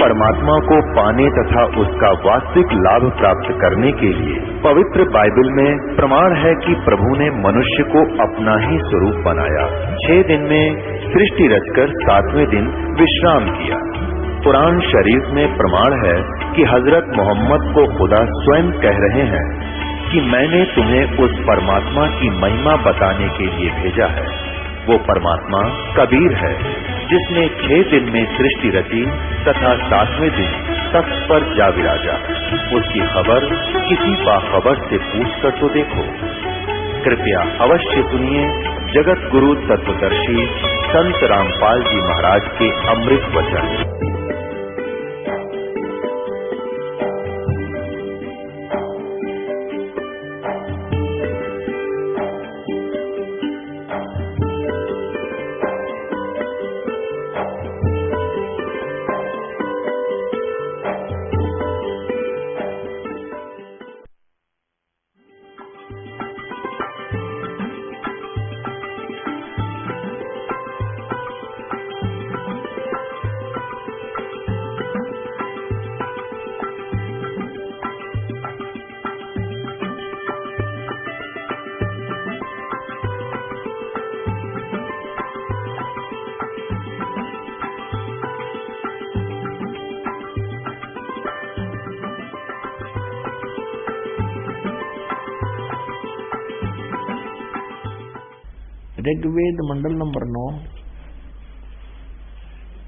परमात्मा को पाने तथा उसका वास्तविक लाभ प्राप्त करने के लिए पवित्र बाइबल में प्रमाण है कि प्रभु ने मनुष्य को अपना ही स्वरूप बनाया। 6 दिन में सृष्टि रचकर 7वें दिन विश्राम किया। कुरान शरीफ में प्रमाण है कि हजरत मोहम्मद को खुदा स्वयं कह रहे हैं कि मैंने तुम्हें उस परमात्मा की महिमा बताने के लिए भेजा है। वो परमात्मा कबीर है जिसने 6 दिन में सृष्टि रची तथा 7वें दिन तख्त पर जा विराजा। उसकी खबर किसी बाखबर से पूछ कर तो देखो। कृपया अवश्य सुनिए जगत गुरु तत्वदर्शी संत रामपाल जी महाराज के अमृत वचन। ऋग्वेद मंडल नंबर 9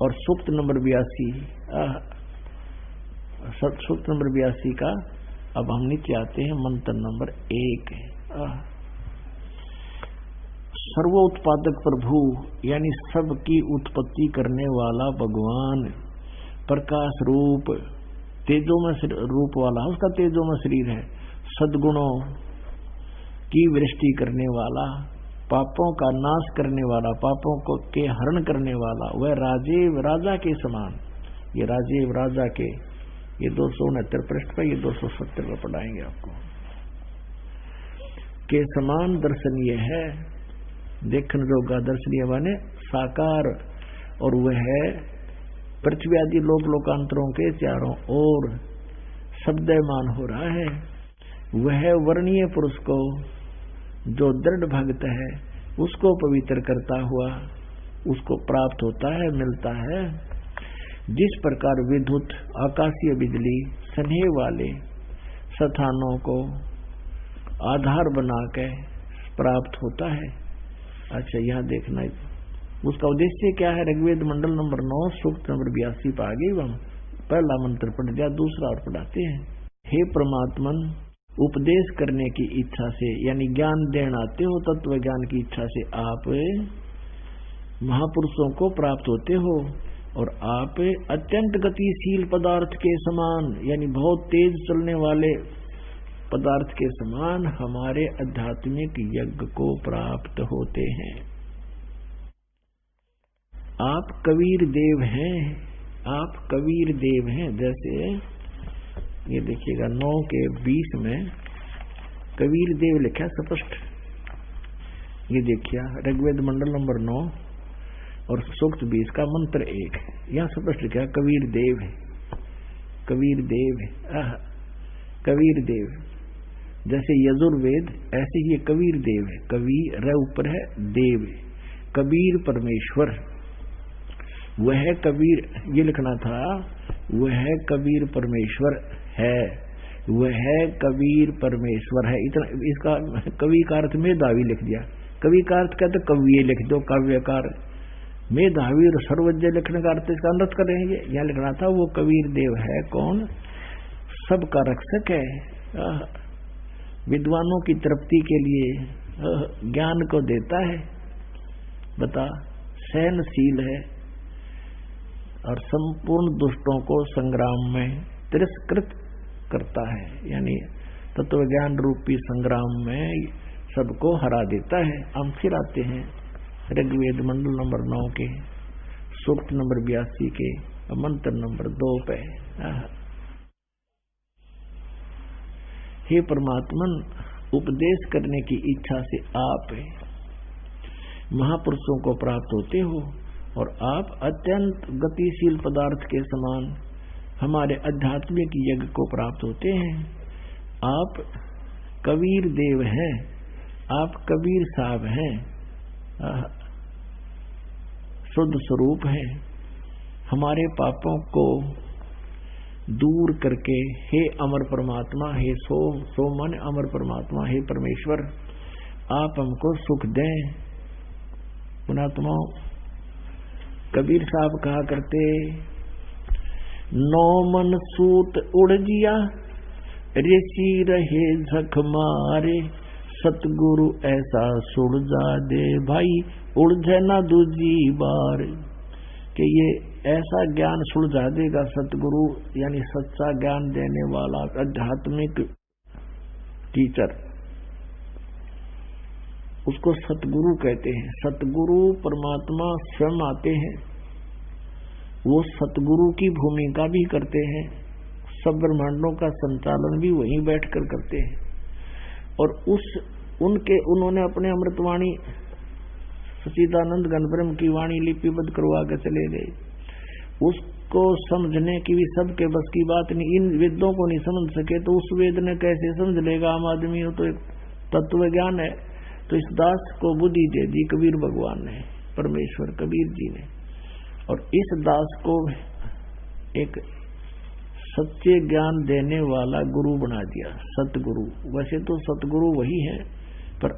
और सूक्त नंबर 82। सूक्त नंबर 82 का अब हम नीचे आते हैं। मंत्र नंबर 1। सर्वोत्पादक प्रभु यानी सबकी उत्पत्ति करने वाला भगवान, प्रकाश रूप, तेजो में रूप वाला, उसका तेजो में शरीर है, सद्गुणों की वृष्टि करने वाला, पापों का नाश करने वाला, पापों को के हरण करने वाला, वह राजीव राजा के समान। ये राजीव राजा के ये 269 पृष्ठ पर, ये 270 पर पढ़ाएंगे आपको। के समान दर्शनीय है, देखने जोगा दर्शनीय माने साकार, और वह है पृथ्वी आदि लोक लोकांतरों के चारों ओर शब्दमान हो रहा है। वह वर्णीय पुरुष को जो दृढ़ भक्त है उसको पवित्र करता हुआ उसको प्राप्त होता है, मिलता है। जिस प्रकार विद्युत आकाशीय बिजली स्नेह वाले स्थानों को आधार बना के प्राप्त होता है। अच्छा, यहाँ देखना उसका उद्देश्य क्या है। ऋग्वेद मंडल नंबर 9 सूक्त नंबर 82 पर आगे हम पहला मंत्र पढ़ दिया, दूसरा और पढ़ाते हैं। हे परमात्मन, उपदेश करने की इच्छा से यानी ज्ञान देना आते हो, तत्व ज्ञान की इच्छा से आप महापुरुषों को प्राप्त होते हो, और आप अत्यंत गतिशील पदार्थ के समान यानी बहुत तेज चलने वाले पदार्थ के समान हमारे आध्यात्मिक यज्ञ को प्राप्त होते हैं। आप कबीर देव हैं, आप कबीर देव हैं। जैसे ये देखिएगा 9 के 20 में कबीर देव लिखा स्पष्ट। ये देखिए ऋग्वेद मंडल नंबर 9 और सूक्त 20 का मंत्र 1, यहाँ स्पष्ट लिखा कबीर देव है, कबीर देव है। कबीर देव जैसे यजुर्वेद ऐसे ही कबीर देव है। कबीर र ऊपर है, देव कबीर परमेश्वर। वह कबीर ये लिखना था, वह कबीर परमेश्वर है, वह कबीर परमेश्वर है। इतना इसका कवि का अर्थ मेधावी लिख दिया। कवि का अर्थ कहते कवि लिख दो, काव्यकार। मेधावी और सर्वज्ञ लिखने का अर्थ इसका अनर्थ कर रहे हैं। यहाँ लिखना था वो कबीर देव है कौन, सबका रक्षक है, विद्वानों की तृप्ति के लिए ज्ञान को देता है, बता सहनशील है, और संपूर्ण दुष्टों को संग्राम में तिरस्कृत करता है, यानी तत्व ज्ञान रूपी संग्राम में सबको हरा देता है। हम फिर आते हैं ऋग्वेद मंडल नंबर 9 के सूक्त नंबर 82 के मंत्र नंबर 2 पे। हे परमात्मन, उपदेश करने की इच्छा से आप महापुरुषों को प्राप्त होते हो, और आप अत्यंत गतिशील पदार्थ के समान हमारे आध्यात्मिक यज्ञ को प्राप्त होते हैं। आप कबीर देव हैं, आप कबीर साहब हैं, शुद्ध स्वरूप हैं। हमारे पापों को दूर करके हे अमर परमात्मा, हे सो मन अमर परमात्मा, हे परमेश्वर, आप हमको सुख दें। पुणात्मा कबीर साहब कहा करते, नौ मन सूत उड़ जिया, ऋषि रहे झक मारे, सतगुरु ऐसा सुलझा दे भाई, उलझे ना दूजी बार। कि ये ऐसा ज्ञान सुलझा देगा सतगुरु, यानी सच्चा ज्ञान देने वाला आध्यात्मिक टीचर, उसको सतगुरु कहते हैं। सतगुरु परमात्मा स्वयं आते हैं, वो सतगुरु की भूमिका भी करते हैं, सब ब्रह्मांडों का संचालन भी वहीं बैठकर करते हैं। और उन्होंने अपने अमृतवाणी सच्चिदानंद घन ब्रह्म की वाणी लिपिबद्ध करवा के चले गए। उसको समझने की भी सबके बस की बात नहीं। इन वेदों को नहीं समझ सके तो उस वेद ने कैसे समझ लेगा आम आदमी? हो तो एक तत्व ज्ञान है। तो इस दास को बुद्धि दे दी कबीर भगवान ने, परमेश्वर कबीर जी ने, और इस दास को एक सच्चे ज्ञान देने वाला गुरु बना दिया, सतगुरु। वैसे तो सतगुरु वही है, पर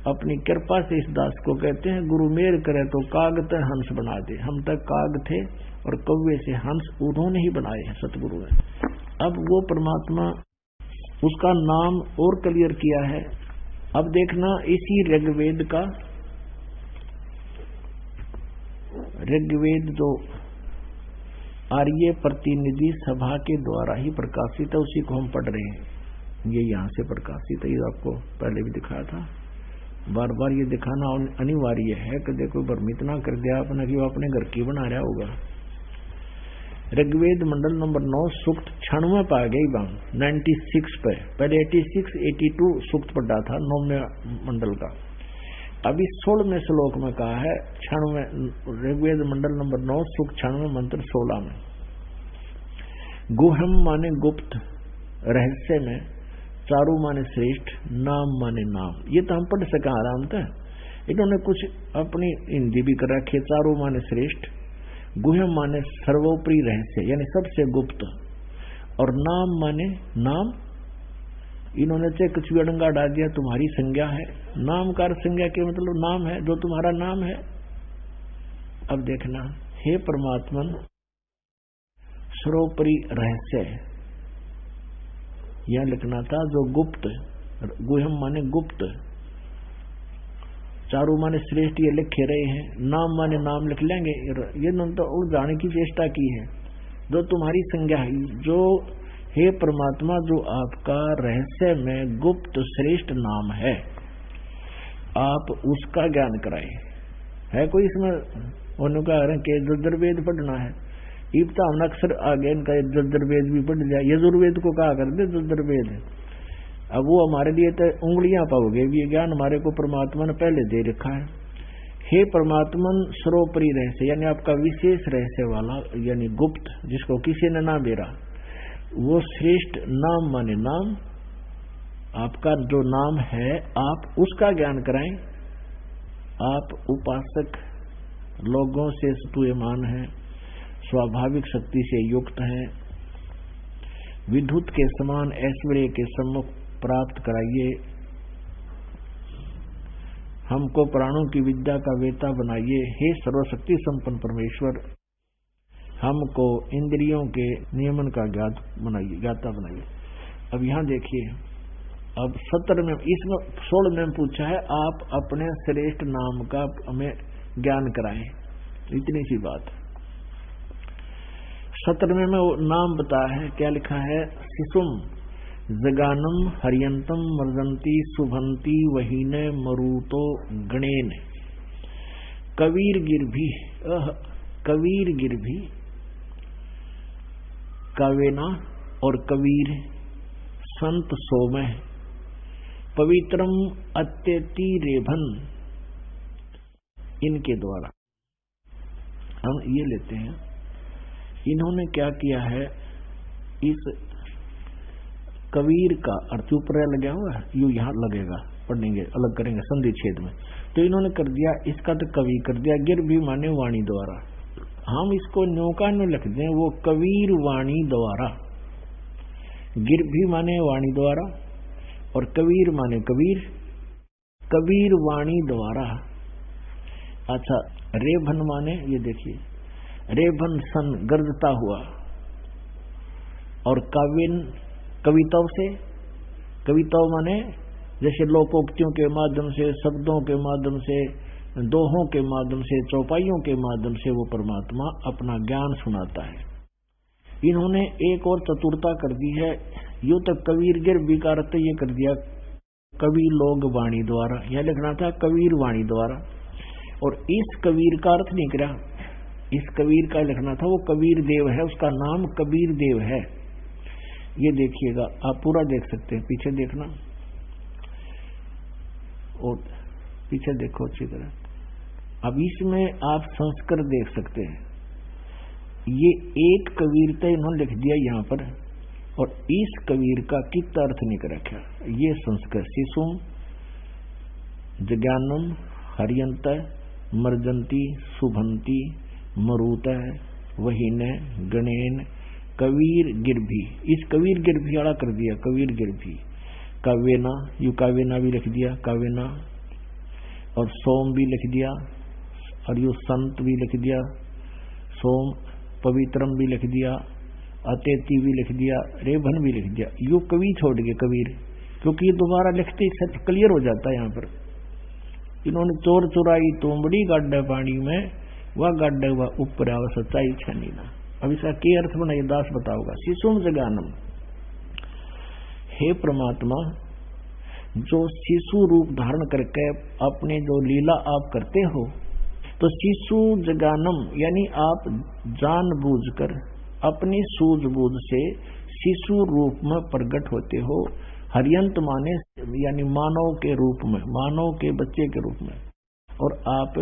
अपनी कृपा से इस दास को कहते हैं गुरु मेर करे तो कागत हंस बना दे। हम तक काग थे और कौवे से हंस उन्होंने ही बनाए हैं सतगुरु ने। अब वो परमात्मा, उसका नाम और क्लियर किया है। अब देखना इसी ऋग्वेद का, ऋग्वेद जो आर्य प्रतिनिधि सभा के द्वारा ही प्रकाशित है, उसी को हम पढ़ रहे हैं। ये यहाँ से प्रकाशित है, ये आपको पहले भी दिखाया था। बार बार ये दिखाना अनिवार्य है कि देखो भ्रमित ना कर दिया आपने कि वो अपने घर की बना रहा होगा। ऋग्वेद मंडल नंबर 9 सूक्त 96 पा गई बांग 96 पे। पहले 86, 82 सूक्त पढ़ा था 9वें मंडल का। अभी 16वें श्लोक में कहा है 96 ऋग्वेद मंडल नंबर 9 सूक्त 96 मंत्र 16 में, गुहम माने गुप्त, रहस्य में, चारू माने श्रेष्ठ, नाम माने नाम। ये तो हम पढ़ सका आराम था। इन्होंने कुछ अपनी हिंदी भी कर रखी है। चारू माने श्रेष्ठ, गुहम माने सर्वोपरि रहस्य यानी सबसे गुप्त, और नाम माने नाम। इन्होंने चाहे कुछ भी अड़ंगा डाल दिया, तुम्हारी संज्ञा है। नाम का संज्ञा के मतलब नाम है, जो तुम्हारा नाम है। अब देखना, हे परमात्मन सर्वोपरि रहस्य, यह लिखना था जो गुप्त, गुहम माने गुप्त, चारू माने श्रेष्ठ, ये लिखे रहे हैं। नाम माने नाम लिख लेंगे। ये तो उलझाने की चेष्टा की है। जो तुम्हारी संज्ञा है, जो हे परमात्मा जो आपका रहस्य में गुप्त श्रेष्ठ नाम है, आप उसका ज्ञान कराए। है कोई इसमें उन्होंने के यजुर्वेद पढ़ना है, इब्ता हमने अक्सर आगे इनका यजुर्वेद भी पढ़ लिया। यजुर्वेद को कहा करते यजुर्वेद। अब वो हमारे लिए तो उंगलियां पाओगे, ये ज्ञान हमारे को परमात्मा ने पहले दे रखा है। हे परमात्मन सर्वोपरि रहस्य यानी आपका विशेष रहस्य वाला, यानी गुप्त, जिसको किसी ने ना बेरा, वो श्रेष्ठ, नाम माने नाम, आपका जो नाम है आप उसका ज्ञान कराएं। आप उपासक लोगों से स्तूयमान हैं, स्वाभाविक शक्ति से युक्त हैं, विद्युत के समान ऐश्वर्य के सम्मुख प्राप्त कराइए। हमको प्राणों की विद्या का वेता बनाइए। हे सर्वशक्ति संपन्न परमेश्वर, हमको इंद्रियों के नियमन का ज्ञाता बनाइए। अब यहाँ देखिए, अब 17 में, इसमें 16 में पूछा है आप अपने श्रेष्ठ नाम का हमें ज्ञान कराएं। इतनी सी बात। 17वें में वो नाम बताया है, क्या लिखा है? शिशुम जगानम हरियंतम मर्जंती शुभंती वहीने मरुतो गणेन। कबीर गिरभी, कबीर गिरभी, कावेना और कबीर संत सोमह पवित्रम अत्यति रेभन, इनके द्वारा हम ये लेते हैं इन्होंने क्या किया है, इस कबीर का अर्थ ऊपर लगा हुआ है, यू यहाँ लगेगा, पढ़ेंगे अलग करेंगे संधि छेद में। तो इन्होंने कर दिया, इसका तो कवि कर दिया, गिर भी माने वाणी द्वारा। हम इसको न्योका में लिख दें, वो कबीर वाणी द्वारा। गिर भी माने वाणी द्वारा और कबीर माने कबीर, कबीर वाणी द्वारा। अच्छा, रेभन माने, ये देखिए, रेभन सन गर्जता हुआ, और काव्यन कविताओं से, कविताओं माने जैसे लोकोक्तियों के माध्यम से, शब्दों के माध्यम से, दोहों के माध्यम से, चौपाइयों के माध्यम से वो परमात्मा अपना ज्ञान सुनाता है। इन्होंने एक और चतुरता कर दी है, यूं तक कबीर गिर विकार तो ये कर दिया कवि लोग वाणी द्वारा, यह लिखना था कबीर वाणी द्वारा, और इस कबीर का अर्थ नहीं करा, इस कबीर का लिखना था वो कबीर देव है, उसका नाम कबीर देव है। ये देखिएगा, आप पूरा देख सकते हैं, पीछे देखना और पीछे देखो अच्छी तरह। अब इसमें आप संस्कृत देख सकते हैं, ये एक कबीर तो इन्होंने लिख दिया यहाँ पर, और इस कबीर का कित अर्थ नहीं कर रखा। ये संस्कृत शिशुम जज्ञानम हरियंत मर्जंती सुभंती मरुत वहीन गणेन कबीर गिरभी, इस कबीर गिरभी वाला कर दिया, कबीर गिरभी। काव्यना, यू काव्यना भी लिख दिया, काव्यना, और सोम भी लिख दिया, और यू संत भी लिख दिया, सोम, पवित्रम भी लिख दिया, अतेती भी लिख दिया, रेभन भी लिख दिया। यू कवि छोड़ गए कबीर, क्योंकि ये दोबारा लिखते ही क्लियर हो जाता है। यहाँ पर इन्होंने चोर चुराई तोमड़ी गाड्डे पानी में, वह गाड्डे वह ऊपर आवा सच्चाई छनी ना। अब इसका क्या अर्थ बनाइए, दास बताओगा। शिशुम जगानम, हे परमात्मा, जो शिशु रूप धारण करके अपने जो लीला आप करते हो, तो शिशु जगानम यानी आप जानबूझकर अपनी सूझबूझ से शिशु रूप में प्रकट होते हो। हरियंत माने यानी मानव के रूप में, मानव के बच्चे के रूप में, और आप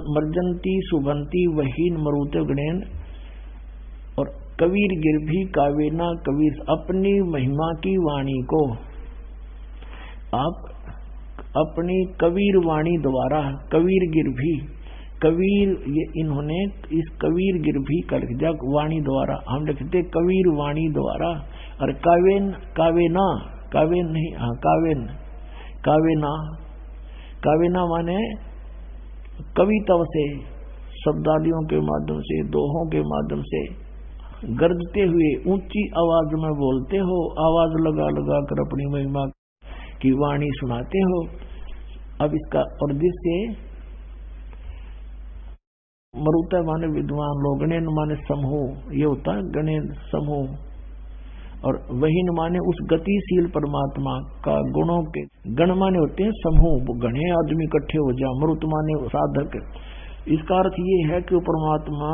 मर्जंती सुभंती वहीन मरुते गणेन, और कबीर गिरभी कावेना, कबीर अपनी महिमा की वाणी को आप अपनी कबीर वाणी द्वारा, कबीर गिरभी, कबीर ये इन्होंने इस कबीर गिरभी का लिख दिया वाणी द्वारा, हम लिखते कबीर वाणी द्वारा। और कावेन, कावेना, कावेन नहीं, हाँ कावेन, कावेना, कावेना माने कविता से, शब्दावलियों के माध्यम से, दोहों के माध्यम से गरजते हुए ऊंची आवाज में बोलते हो, आवाज लगा लगा कर अपनी महिमा की वाणी सुनाते हो। अब इसका और जिससे मरुता माने विद्वान लोग, गणेन माने समूह, ये होता है गणेन समूह, और वही न माने उस गतिशील परमात्मा का गुणों के, गण माने होते हैं समूह, गणे आदमी इकट्ठे हो जाए, मरुत माने साधक। इसका अर्थ ये है कि परमात्मा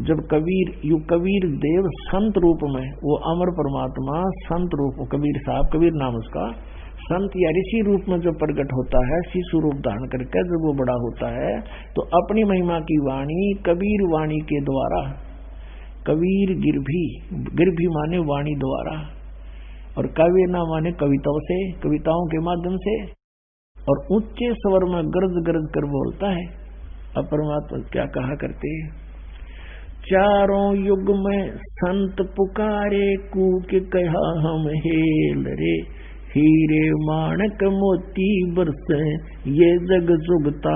जब कबीर, यू कबीर देव संत रूप में, वो अमर परमात्मा संत रूप, कबीर साहब, कबीर नाम उसका, संत या ऋषि रूप में जो प्रकट होता है, शिशु रूप धारण करके जब वो बड़ा होता है, तो अपनी महिमा की वाणी कबीर वाणी के द्वारा, कबीर गिरभी, गिरभी माने वाणी द्वारा, और काव्य ना माने कविताओं से, कविताओं के माध्यम से, और ऊंचे स्वर में गरज गरज कर बोलता है। अब परमात्मा क्या कहा करते हैं, चारों युग में संत पुकारे, कूक कहा हम हेल रे, हीरे माणक मोती बरसे, ये जग जुगता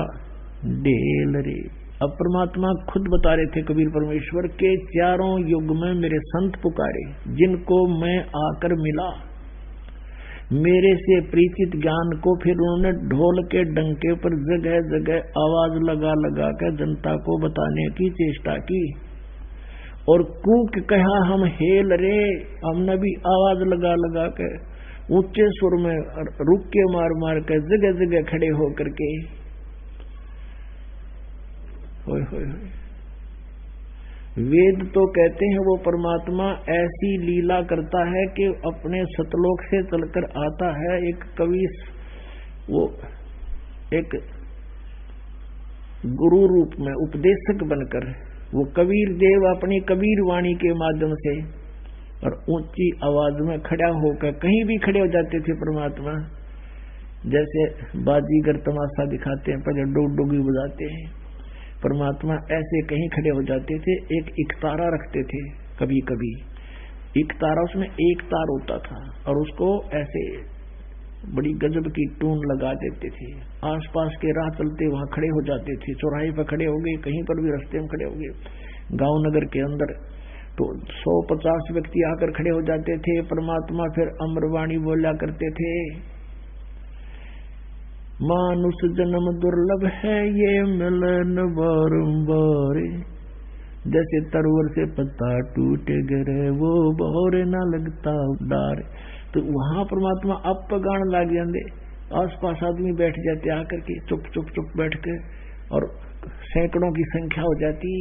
डेल रे। अब परमात्मा खुद बता रहे थे कबीर परमेश्वर के, चारों युग में मेरे संत पुकारे, जिनको मैं आकर मिला, मेरे से परिचित ज्ञान को फिर उन्होंने ढोल के डंके पर जगह जगह आवाज लगा लगा कर जनता को बताने की चेष्टा की, और कूक कहा हम हेल रे, हमने भी आवाज लगा लगा कर ऊंचे सुर में रुक के मार मार कर जगह जगह खड़े होकर के, होय होय होय। वेद तो कहते हैं वो परमात्मा ऐसी लीला करता है कि अपने सतलोक से चलकर आता है एक कवि, वो एक गुरु रूप में उपदेशक बनकर, वो कबीर देव अपनी कबीर वाणी के माध्यम से और ऊंची आवाज में खड़ा होकर कहीं भी खड़े हो जाते थे परमात्मा। जैसे बाजीगर तमाशा दिखाते हैं, पहले डुगी बजाते हैं, परमात्मा ऐसे कहीं खड़े हो जाते थे। एक इकतारा रखते थे, कभी कभी इकतारा, उसमें एक तार होता था और उसको ऐसे बड़ी गजब की टून लगा देते थे। आसपास के राह चलते वहां खड़े हो जाते थे, चौराहे पर खड़े हो गए, कहीं पर भी रास्ते में खड़े हो गए, गांव नगर के अंदर तो 150 व्यक्ति आकर खड़े हो जाते थे। परमात्मा फिर अमरवाणी बोला करते थे, मानुष जन्म दुर्लभ है ये मिलन बारंबार, जैसे तरवर से पत्ता टूट गिरे वो बहोरे ना लगता डार। तो वहां परमात्मा अब गान लग जाते, आसपास आदमी बैठ जाते आकर के, चुप चुप चुप बैठ के, और सैकड़ों की संख्या हो जाती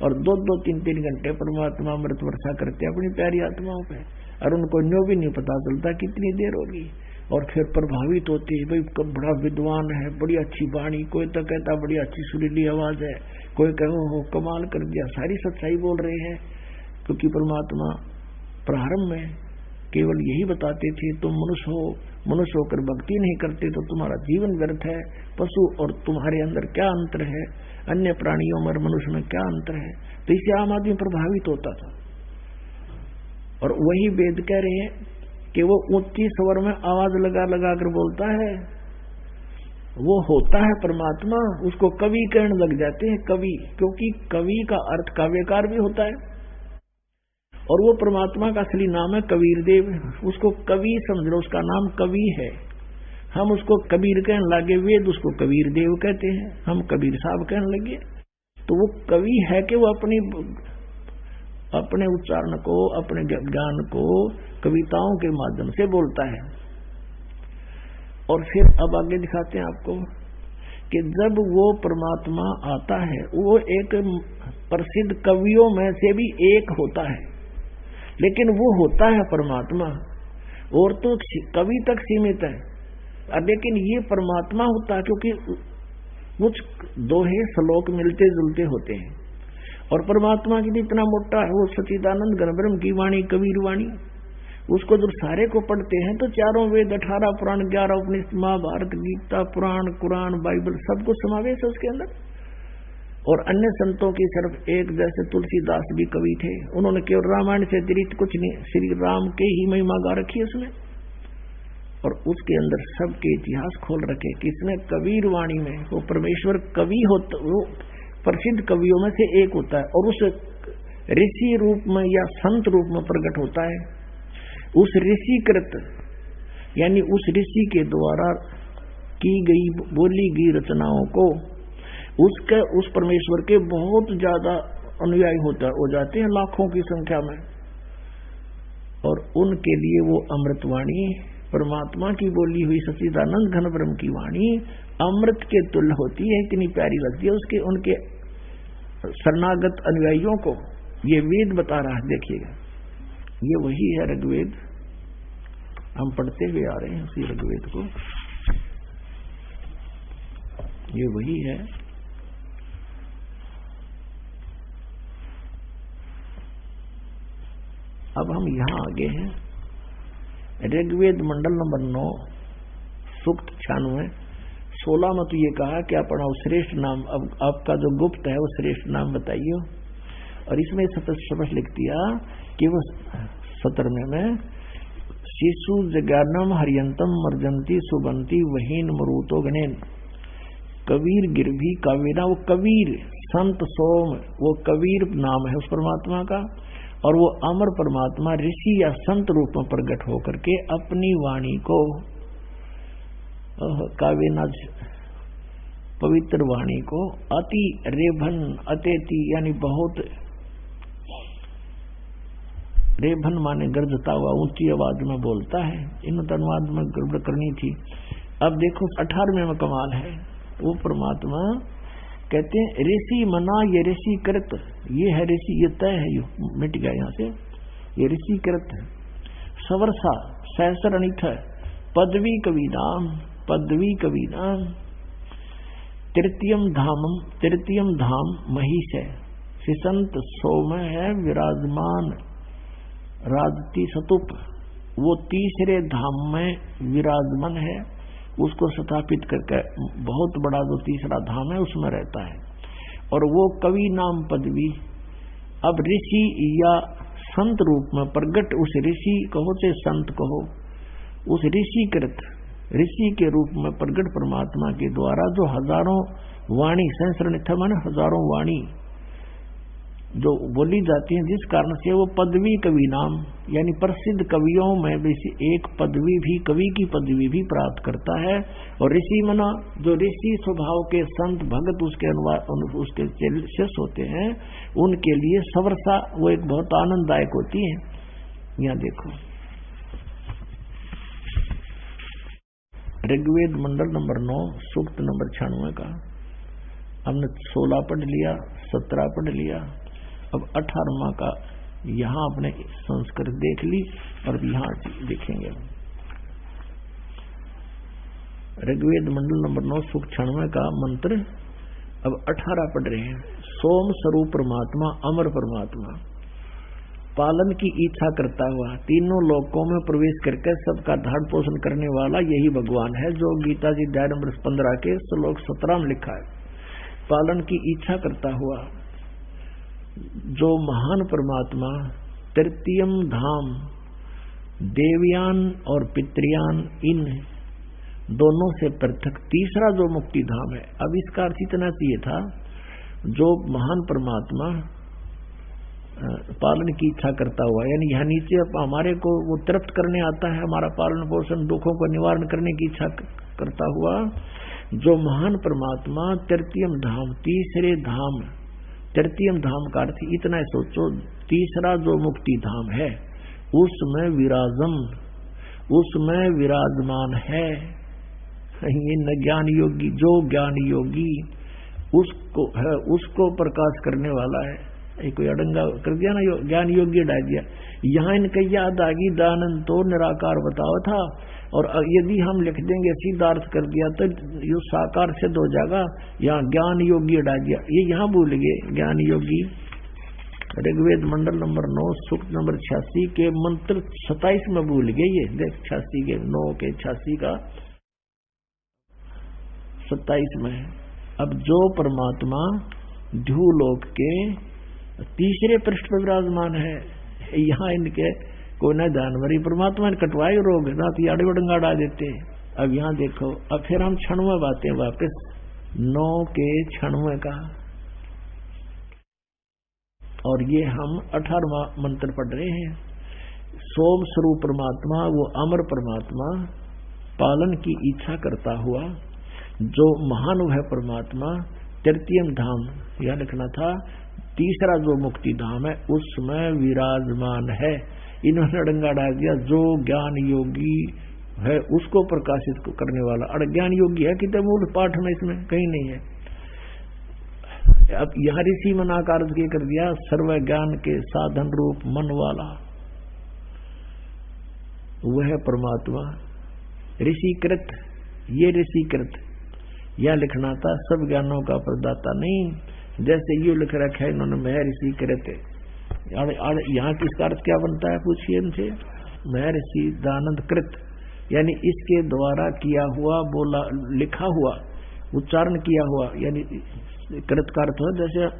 और 2-2, 3-3 घंटे परमात्मा अमृत वर्षा करते अपनी प्यारी आत्माओं पे, और उनको न्यों भी नहीं पता चलता कितनी देर होगी। और फिर प्रभावित होते, भाई बड़ा विद्वान है, बड़ी अच्छी वाणी, कोई तो कहता बड़ी अच्छी सुरीली आवाज है, कोई कहो हो कमाल कर दिया, सारी सच्चाई बोल रहे हैं। क्योंकि परमात्मा प्रारंभ में केवल यही बताते थे, तुम मनुष्य हो, मनुष्य होकर भक्ति नहीं करते तो तुम्हारा जीवन व्यर्थ है। पशु और तुम्हारे अंदर क्या अंतर है, अन्य प्राणियों में मनुष्य में क्या अंतर है। तो इससे आम आदमी प्रभावित होता था। और वही वेद कह रहे हैं कि वो ऊंची स्वर में आवाज लगा लगा कर बोलता है, वो होता है परमात्मा, उसको कवि कहने लग जाते हैं। कवि, क्योंकि कवि का अर्थ काव्यकार भी होता है, और वो परमात्मा का असली नाम है कबीर देव। उसको कवि समझ लो, उसका नाम कवि है। हम उसको कबीर कहने लगे, वेद उसको कबीर देव कहते हैं, हम कबीर साहब कहने लगे। तो वो कवि है कि वो अपने उच्चारण को, अपने ज्ञान को कविताओं के माध्यम से बोलता है। और फिर अब आगे दिखाते हैं आपको कि जब वो परमात्मा आता है, वो एक प्रसिद्ध कवियों में से भी एक होता है, लेकिन वो होता है परमात्मा, और तो कवि तक सीमित है। लेकिन ये परमात्मा होता है, क्योंकि कुछ दोहे श्लोक मिलते जुलते होते हैं। और परमात्मा की इतना मोटा है, वो सच्चिदानंद घन ब्रह्म की वाणी, कबीर वाणी, उसको जब सारे को पढ़ते हैं तो 4 वेद, 18 पुराण, 11 उपनिषद, महाभारत, गीता, पुराण, कुरान, बाइबल, सब कुछ समावेश है उसके अंदर। और अन्य संतों की सिर्फ एक, जैसे तुलसीदास भी कवि थे, उन्होंने केवल रामायण से अतिरिक्त कुछ नहीं, श्री राम के ही महिमा गा रखी है उसमें। और उसके अंदर सबके इतिहास खोल रखे। किसने? कबीर वाणी में। वो परमेश्वर कवि होता, वो प्रसिद्ध कवियों में से एक होता है, और उस ऋषि रूप में या संत रूप में प्रकट होता है। उस ऋषिकृत, यानी उस ऋषि के द्वारा की गई, बोली गई रचनाओं को उस परमेश्वर के बहुत ज्यादा अनुयायी हो जाते हैं, लाखों की संख्या में। और उनके लिए वो अमृतवाणी, परमात्मा की बोली हुई सच्चिदानंद घन ब्रह्म की वाणी अमृत के तुल्य होती है, इतनी प्यारी लगती है उसके, उनके शरणागत अनुयायियों को। ये वेद बता रहा है, देखिएगा, ये वही है ऋग्वेद, हम पढ़ते हुए आ रहे हैं उसी ऋग्वेद को, ये वही है। अब हम यहां आगे हैं, ऋग्वेद मंडल नंबर 9, सूक्त 96, 16 में तो ये कहा कि अपना श्रेष्ठ नाम, अब आपका जो गुप्त है वो श्रेष्ठ नाम बताइए। और इसमें स्पष्ट लिख दिया कि वो 17वें में शिशु जगानम हरियंतम मर्जंती सुबंती वहीन मरुतो गणेन कबीर गिरभी कावेना। वो कबीर, संत सोम, वो कबीर नाम है उस परमात्मा का। और वो अमर परमात्मा ऋषि या संत रूप में प्रकट होकर के अपनी वाणी को, कावेना पवित्र वाणी को, अति रेभन, अतेति यानी बहुत, रेभन माने गरजता हुआ, ऊंची आवाज में बोलता है। इन अनुवाद में गड़बड़ करनी थी। अब देखो 18वें में कमाल है, वो परमात्मा कहते हैं ऋषि मना, ये ऋषि कृत, ये है ऋषि, ये तय है, ये मिट गया यहाँ से, ये ऋषि कृत है। सवर्षा सहस्र अनिठ, पदवी कविनाम, पदवी कविनाम, तृतीयम धाम महिष है, सिसंत सो में है विराजमान राजती सतुप, वो तीसरे धाम में विराजमान है, उसको स्थापित करके बहुत बड़ा जो तीसरा धाम है उसमें रहता है। और वो कवि नाम पदवी अब ऋषि या संत रूप में प्रगट, उस ऋषि कहो चाहे संत कहो, उस ऋषि के रूप में प्रगट परमात्मा के द्वारा जो हजारों वाणी सहस्रनिथ माने हजारों वाणी जो बोली जाती है, जिस कारण से वो पदवी कवि नाम यानी प्रसिद्ध कवियों में भी एक पदवी भी, कवि की पदवी भी प्राप्त करता है। और ऋषि मना जो ऋषि स्वभाव के संत भगत उसके शिष्य होते हैं, उनके लिए सवर्षा वो एक बहुत आनंददायक होती है। यहाँ देखो ऋग्वेद मंडल नंबर 9 सूक्त नंबर 96 का हमने 16 पढ़ लिया, 17 पढ़ लिया, अब 18वां का यहाँ अपने संस्कृत देख ली और यहाँ देखेंगे। ऋग्वेद मंडल नंबर 9 सूक्त 96 का मंत्र अब 18 पढ़ रहे हैं। सोम स्वरूप परमात्मा, अमर परमात्मा, पालन की इच्छा करता हुआ तीनों लोकों में प्रवेश करके सबका धारण पोषण करने वाला यही भगवान है, जो गीता जी अध्याय नंबर 15 के श्लोक 17 में लिखा है। पालन की इच्छा करता हुआ जो महान परमात्मा तृतीयम धाम देवयान और पितृयान इन दोनों से पृथक तीसरा जो मुक्ति धाम है। अब इसका अर्थ इतना चाहिए था, जो महान परमात्मा पालन की इच्छा करता हुआ यानी यहाँ नीचे हमारे को वो तृप्त करने आता है, हमारा पालन पोषण दुखों को निवारण करने की इच्छा करता हुआ जो महान परमात्मा तृतीयम धाम तीसरे धाम, तृतीयम धाम का अर्थ इतना ही सोचो, तीसरा जो मुक्ति धाम है उसमें विराजमान है। ये न ज्ञान योगी, जो ज्ञान योगी उसको प्रकाश करने वाला है। कोई अड़ंगा कर दिया ना, ज्ञान योगी डाल दिया। यहाँ इनका याद आ गई दानंद तो निराकार बतावा था, और यदि हम लिख देंगे सीधा अर्थ कर दिया तो ये साकार सिद्ध हो जाएगा। यहाँ ज्ञान योगी डाल दिया, ये यहाँ भूल गए ज्ञान योगी। ऋग्वेद मंडल नंबर 9 सूक्त नंबर 86 के मंत्र 27 में भूल गए। ये देख 86 के 9 के 86 का 27 में। अब जो परमात्मा ध्रुवलोक के तीसरे पृष्ठ पर विराजमान है, यहाँ इनके को न जानवरी परमात्मा ने कटवाई रोग ना तो आड़े वडंगा डाल देते। अब यहाँ देखो, अब फिर हम 96 बातें वापस 9 के 96 का, और ये हम 18वां मंत्र पढ़ रहे हैं। सोम स्वरूप परमात्मा वो अमर परमात्मा पालन की इच्छा करता हुआ जो महान है परमात्मा तृतीयम धाम, यह लिखना था तीसरा जो मुक्ति धाम है उसमें विराजमान है। इन्होंने अड़ंगा डाल दिया, जो ज्ञान योगी है उसको प्रकाशित करने वाला। अज्ञान योगी है कि मूल पाठ में इसमें कहीं नहीं है। अब यहाँ ऋषि मनाकार कर दिया, सर्व ज्ञान के साधन रूप मन वाला वह परमात्मा ऋषिकृत। ये ऋषिकृत यह लिखना था सब ज्ञानों का प्रदाता नहीं, जैसे ये लिख रखा है इन्होंने महर्षि कृत। यहाँ किसका अर्थ क्या बनता है पूछिए इनसे। महर्षि दानंद कृत यानी इसके द्वारा किया हुआ, बोला लिखा हुआ, उच्चारण किया हुआ, यानी कृत का अर्थ है जैसे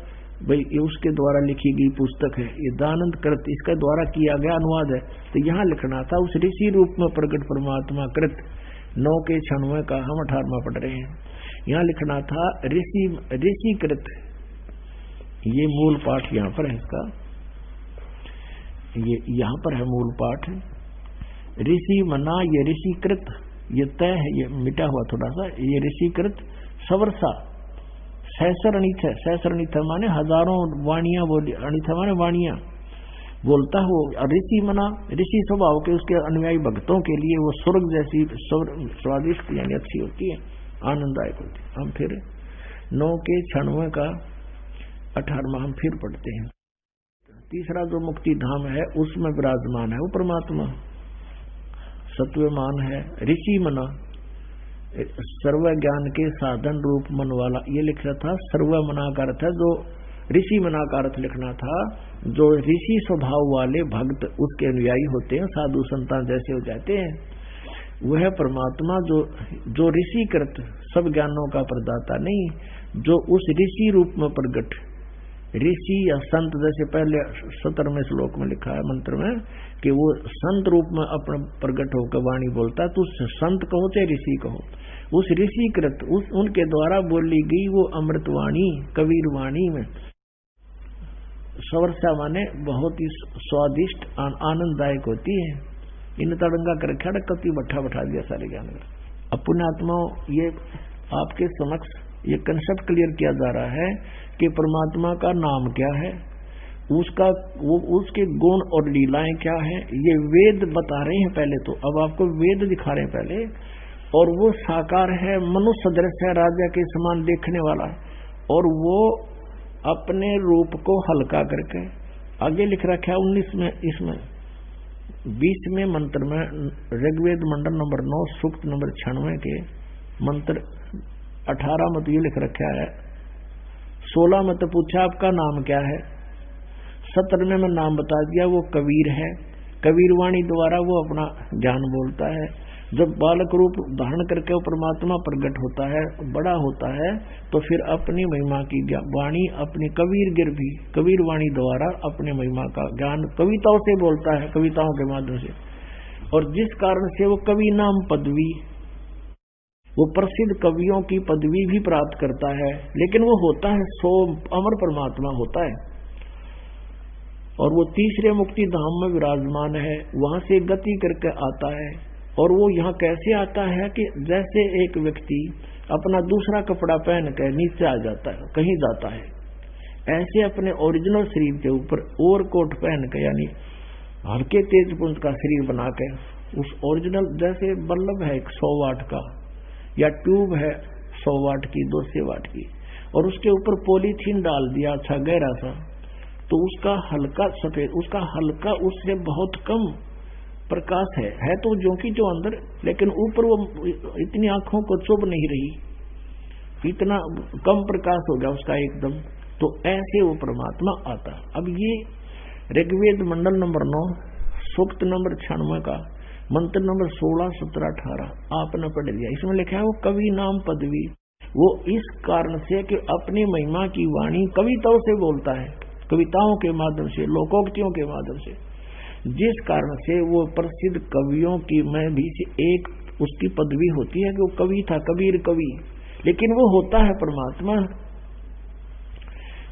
भाई ये उसके द्वारा लिखी गई पुस्तक है, ये दानंद कृत इसके द्वारा किया गया अनुवाद है। तो यहाँ लिखना था उस ऋषि रूप में प्रकट परमात्मा कृत। 9 के 96 का हम 18वां पढ़ रहे हैं। यहाँ लिखना था ऋषि कृत। ये मूल पाठ यहाँ पर है इसका, ये यहाँ पर है मूल पाठ। ऋषि मना ये ऋषिकृत, ये तय है, ये मिटा हुआ थोड़ा सा। ये ऋषिकृत सवर्षा सहस्रणिथ है। सहस्रणिथ माने हजारों वाणियां बोली, अनिथ माने वाणियां बोलता हो। ऋषि मना ऋषि स्वभाव के उसके अनुयायी भक्तों के लिए वो स्वर्ग जैसी स्वादिष्ट यानी अच्छी होती है, आनंददायक होती है। हम फिर 9 के 96 का 18वां हम फिर पढ़ते हैं। तीसरा जो मुक्ति धाम है उसमें विराजमान है वो परमात्मा सत्वमान है। ऋषि मना सर्व ज्ञान के साधन रूप मन वाला, ये लिख रहा था। सर्व मना का अर्थ है जो ऋषि मना का अर्थ लिखना था, जो ऋषि स्वभाव वाले भक्त उसके अनुयायी होते हैं, साधु संतान जैसे हो जाते हैं, वह परमात्मा जो ऋषि कृत सब ज्ञानों का प्रदाता नहीं, जो उस ऋषि रूप में प्रकट, ऋषि या संत, जैसे पहले 17वें श्लोक में लिखा है मंत्र में कि वो संत रूप में अपने प्रकट होकर वाणी बोलता है, तो संत कहो चाहे ऋषि कहो, उस ऋषि कृत उनके द्वारा बोली गई वो अमृत वाणी, कबीर वाणी में सवर्षा माने बहुत ही स्वादिष्ट आनंददायक होती है। इन तड़ंगा कर रखा, कति बट्ठा बैठा दिया सारे ज्ञान का। अब पुण्यात्माओं, ये आपके समक्ष ये कंसेप्ट क्लियर किया जा रहा है कि परमात्मा का नाम क्या है, उसके गुण और लीलाएं क्या है, ये वेद बता रहे हैं पहले तो। अब आपको वेद दिखा रहे हैं पहले, और वो साकार है, मनुष्य सदृश है, राजा के समान देखने वाला, और वो अपने रूप को हल्का करके आगे लिख रखा है 19 में, इसमें 20वें मंत्र में ऋग्वेद मंडल नंबर 9 सूक्त नंबर 96 के मंत्र 18 में तो ये लिख रखा है। 16 में तो पूछा आपका नाम क्या है, 17वें में नाम बता दिया, वो कबीर है, कबीर वाणी द्वारा वो अपना ज्ञान बोलता है। जब बालक रूप धारण करके वो परमात्मा प्रकट होता है, बड़ा होता है, तो फिर अपनी महिमा की वाणी, अपनी कबीर वाणी द्वारा अपने महिमा का ज्ञान कविताओं से बोलता है, कविताओं के माध्यम से, और जिस कारण से वो कवि नाम पदवी, वो प्रसिद्ध कवियों की पदवी भी प्राप्त करता है। लेकिन वो होता है सो अमर परमात्मा होता है, और वो तीसरे मुक्ति धाम में विराजमान है, वहां से गति करके आता है। और वो यहाँ कैसे आता है कि जैसे एक व्यक्ति अपना दूसरा कपड़ा पहन कर नीचे आ जाता है, कहीं जाता है, ऐसे अपने ओरिजिनल शरीर के ऊपर और कोट पहन के, यानी हल्के तेज पुंज का शरीर बना के, उस ओरिजिनल, जैसे बल्ब है 100 वाट का या ट्यूब है 100 वाट की, 200 वाट की, और उसके ऊपर पॉलीथीन डाल दिया अच्छा गहरा सा, तो उसका हल्का सफेद, उसका हल्का उससे बहुत कम प्रकाश है तो जो कि जो अंदर, लेकिन ऊपर वो इतनी आंखों को चुभ नहीं रही, इतना कम प्रकाश हो गया उसका एकदम। तो ऐसे वो परमात्मा आता। अब ये ऋग्वेद मंडल नंबर 9 सूक्त नंबर 96 का मंत्र नंबर 16, 17, 18 आपने पढ़ लिया। इसमें लिखा है वो कवि नाम पदवी, वो इस कारण से कि अपनी महिमा की वाणी कविताओं से बोलता है, कविताओं के माध्यम से, लोकोक्तियों के माध्यम से, जिस कारण से वो प्रसिद्ध कवियों की में भी से एक उसकी पदवी होती है कि वो कवि था, कबीर कवि। लेकिन वो होता है परमात्मा,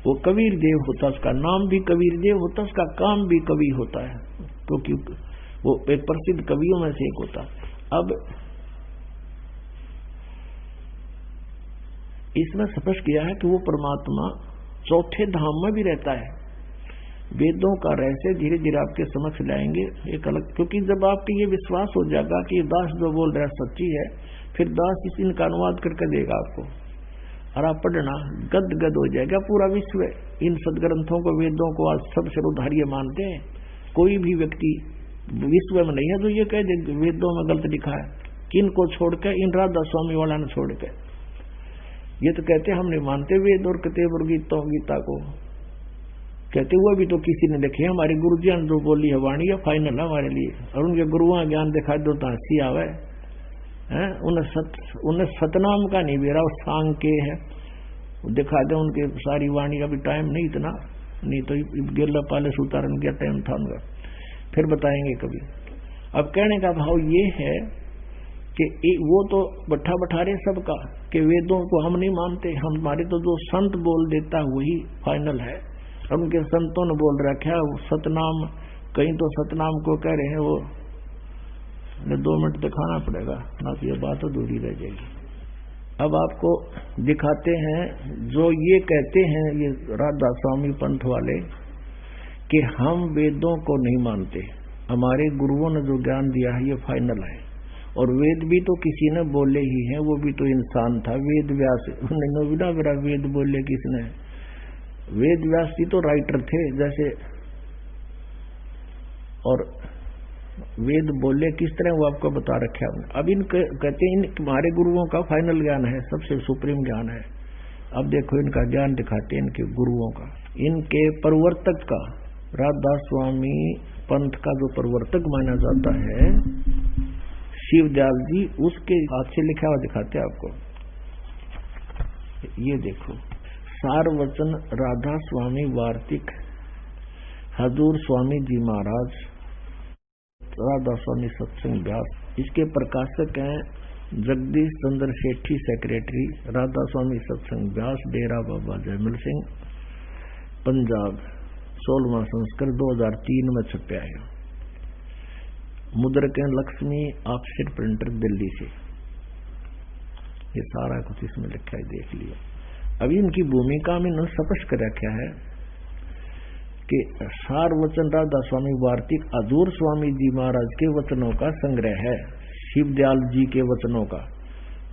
वो कबीर देव होता, उसका नाम भी कबीर देव होता, उसका काम भी कवि होता है, क्योंकि वो एक प्रसिद्ध कवियों में से एक होता। अब इसमें स्पष्ट किया है कि वो परमात्मा चौथे धाम में भी रहता है। वेदों का रहस्य धीरे धीरे आपके समक्ष लाएंगे एक अलग, क्योंकि जब आपको ये विश्वास हो जाएगा कि दास जो बोल रहा है सच्ची है, फिर दास इनका अनुवाद करके देगा आपको, और आप पढ़ना गद गद हो जाएगा। पूरा विश्व इन सदग्रंथों को, वेदों को आज सब सर्वधार्य मानते हैं। कोई भी व्यक्ति विश्व में नहीं है जो ये कह दे वेदों में गलत लिखा है। किन को छोड़कर, इन राधा स्वामी वाला ने छोड़कर, ये तो कहते हम नहीं मानते वेद और किताब और गीता को, कहते हुए भी तो किसी ने लिखे, हमारे गुरु जी ने जो बोली है वाणी है फाइनल है हमारे लिए, और उनके गुरुआ ज्ञान दिखा दो तो हंसी आवे है। उन्हें सतनाम का नहीं बेरा, सांग के है दिखा दे उनके सारी वाणी। अभी टाइम नहीं इतना, नहीं तो गिरला पाले सुतारन का टाइम था उनका, फिर बताएंगे कभी। अब कहने का भाव ये है कि वो तो बट्ठा बैठा रहे सबका कि वेदों को हम नहीं मानते, हमारे तो जो संत बोल देता वही फाइनल है। और उनके संतों ने बोल रखा है सतनाम, कहीं तो सतनाम को कह रहे हैं, वो 2 मिनट दिखाना पड़ेगा ना, तो ये बात अधूरी रह जाएगी। अब आपको दिखाते हैं जो ये कहते हैं ये राधा स्वामी पंथ वाले कि हम वेदों को नहीं मानते, हमारे गुरुओं ने जो ज्ञान दिया है ये फाइनल है। और वेद भी तो किसी ने बोले ही है, वो भी तो इंसान था, वेद व्यास बिना वेद बोले किसने? वेद व्यास जी तो राइटर थे जैसे, और वेद बोले किस तरह वो आपको बता रखा है। अब इन कहते हैं इन हमारे गुरुओं का फाइनल ज्ञान है, सबसे सुप्रीम ज्ञान है, अब देखो इनका ज्ञान दिखाते हैं इनके गुरुओं का, इनके प्रवर्तक का, राधा स्वामी पंथ का जो प्रवर्तक माना जाता है शिवदयाल जी, उसके हाथ से लिखा हुआ दिखाते हैं आपको। ये देखो, सारवचन राधा स्वामी वार्तिक हजूर स्वामी जी महाराज, राधा स्वामी सत्संग व्यास। इसके प्रकाशक हैं जगदीश चंद्र सेठी, सेक्रेटरी, राधा स्वामी सत्संग व्यास, डेरा बाबा जयमल सिंह, पंजाब, 16वां संस्करण 2003 में छपा है। मुद्रक लक्ष्मी ऑफसेट प्रिंटर दिल्ली से। ये सारा कुछ इसमें लिखा है, देख लिया। अभी इनकी भूमिका में न स्पष्ट कर रखा है कि सारवचन राधा स्वामी वार्तिक हजूर स्वामी जी महाराज के वचनों का संग्रह है, शिवदयाल जी के वचनों का,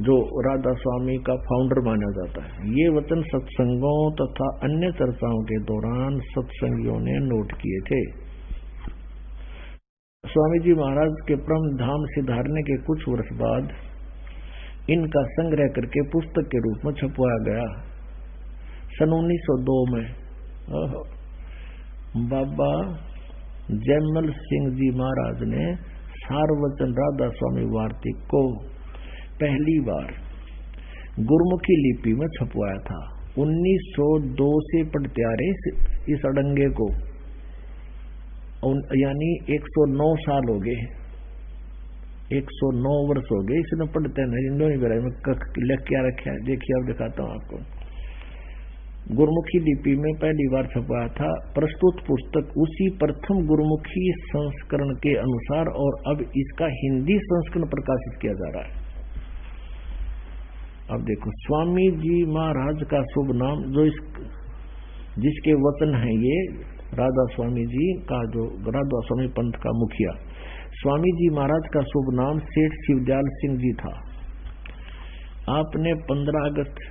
जो राधा स्वामी का फाउंडर माना जाता है। ये वचन सत्संगों तथा अन्य चर्चाओं के दौरान सत्संगियों ने नोट किए थे। स्वामी जी महाराज के परम धाम से धारने के कुछ वर्ष बाद इनका संग्रह करके पुस्तक के रूप में छपवाया गया। सन 1902 में बाबा जयमल सिंह जी महाराज ने सारवचन राधा स्वामी वार्तिक को पहली बार गुरुमुखी लिपि में छपवाया था। 1902 से पढ़ते आ रहे इस अड़ंगे को, यानी 109 साल हो गए, 109 वर्ष हो गए इसने पढ़ते हैं। इंडोनी में लिख क्या रखा है देखिए, अब दिखाता हूँ आपको। गुरुमुखी लिपि में पहली बार छपाया था। प्रस्तुत पुस्तक उसी प्रथम गुरुमुखी संस्करण के अनुसार और अब इसका हिंदी संस्करण प्रकाशित किया जा रहा है। अब देखो, स्वामी जी महाराज का शुभ नाम, जो जिसके वचन है ये राधा स्वामी जी का, जो राधा स्वामी पंथ का मुखिया स्वामी जी महाराज का शुभ नाम सेठ शिवदयाल सिंह जी था। आपने 15 अगस्त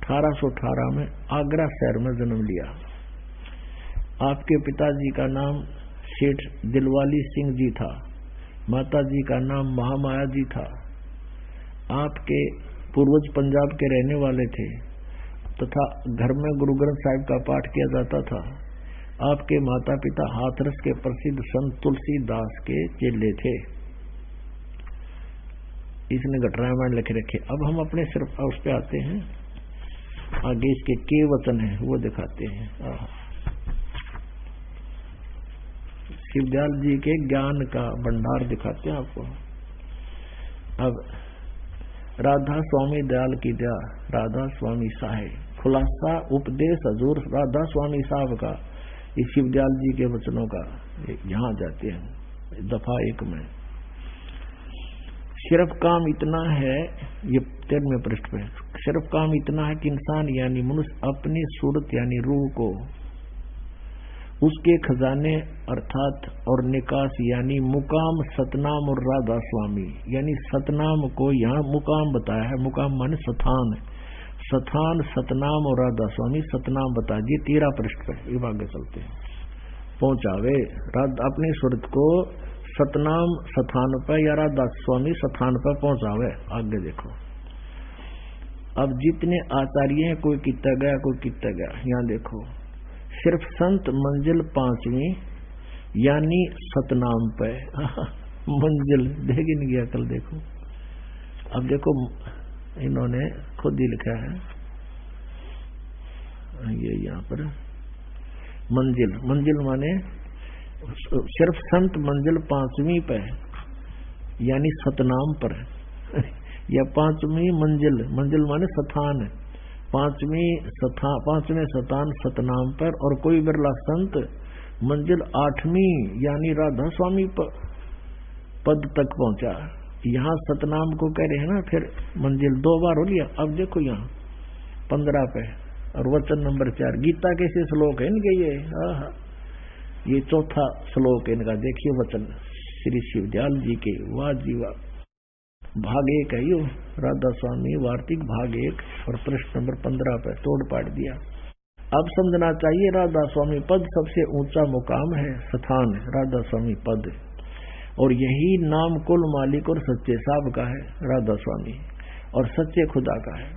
1818 में आगरा शहर में जन्म लिया। आपके पिताजी का नाम सेठ दिलवाली सिंह जी था, माताजी का नाम महामाया जी था। आपके पूर्वज पंजाब के रहने वाले थे तथा घर में गुरु ग्रंथ साहिब का पाठ किया जाता था। आपके माता पिता हाथरस के प्रसिद्ध संत तुलसीदास के चेले थे। इसने घटरामायण लिखे रखे। अब हम अपने सिर्फ उस पे आते हैं, आगे इसके के वचन है वो दिखाते हैं। शिवदयाल जी के ज्ञान का भंडार दिखाते हैं आपको। अब राधा स्वामी दयाल की दया, राधा स्वामी साहेब, खुलासा उपदेश हजूर राधा स्वामी साहब का, इस शिवदयाल जी के वचनों का। यहां जाते हैं दफा 1 में। सिर्फ काम इतना है, ये 13वें पृष्ठ पे, सिर्फ काम इतना है कि इंसान यानी मनुष्य अपनी सूरत यानी रूह को उसके खजाने अर्थात और निकास यानी मुकाम सतनाम और राधा स्वामी यानी सतनाम को यहाँ मुकाम बताया है। मुकाम माने स्थान, स्थान सतनाम और राधा स्वामी सतनाम बता दिए 13 पृष्ठ पर। ये आगे चलते हैं, पहुंचावे अपनी सूरत को सतनाम स्थान पर या राधा स्वामी स्थान पर पहुंचावे। आगे देखो, अब जितने आचार्य हैं कोई कितना गया कोई कितना गया। यहाँ देखो, सिर्फ संत मंजिल 5वीं यानी सतनाम पे मंजिल देगी नहीं गया कल। देखो अब देखो, इन्होंने खुद ही लिखा है ये यहाँ पर मंजिल, मंजिल माने सिर्फ संत मंजिल 5वीं पे यानी सतनाम पर या 5वीं मंजिल, मंजिल माने स्थान, 5वें स्थान सतनाम पर। और कोई बिरला संत मंजिल 8वीं यानी राधा स्वामी पद तक पहुंचा। यहाँ सतनाम को कह रहे हैं ना, फिर मंजिल 2 बार हो लिया। अब देखो यहाँ 15 पे और वचन नंबर 4 गीता के से श्लोक है इनके ये 4था श्लोक है इनका। देखिए वचन श्री शिवदयाल जी के, वाह जी वाह। भाग 1 है यो, राधा स्वामी वार्तिक भाग 1 और पृष्ठ नंबर 15 पे तोड़ पाट दिया। अब समझना चाहिए राधा स्वामी पद सबसे ऊंचा मुकाम है, स्थान है राधा स्वामी पद, और यही नाम कुल मालिक और सच्चे साहब का है राधा स्वामी, और सच्चे खुदा का है।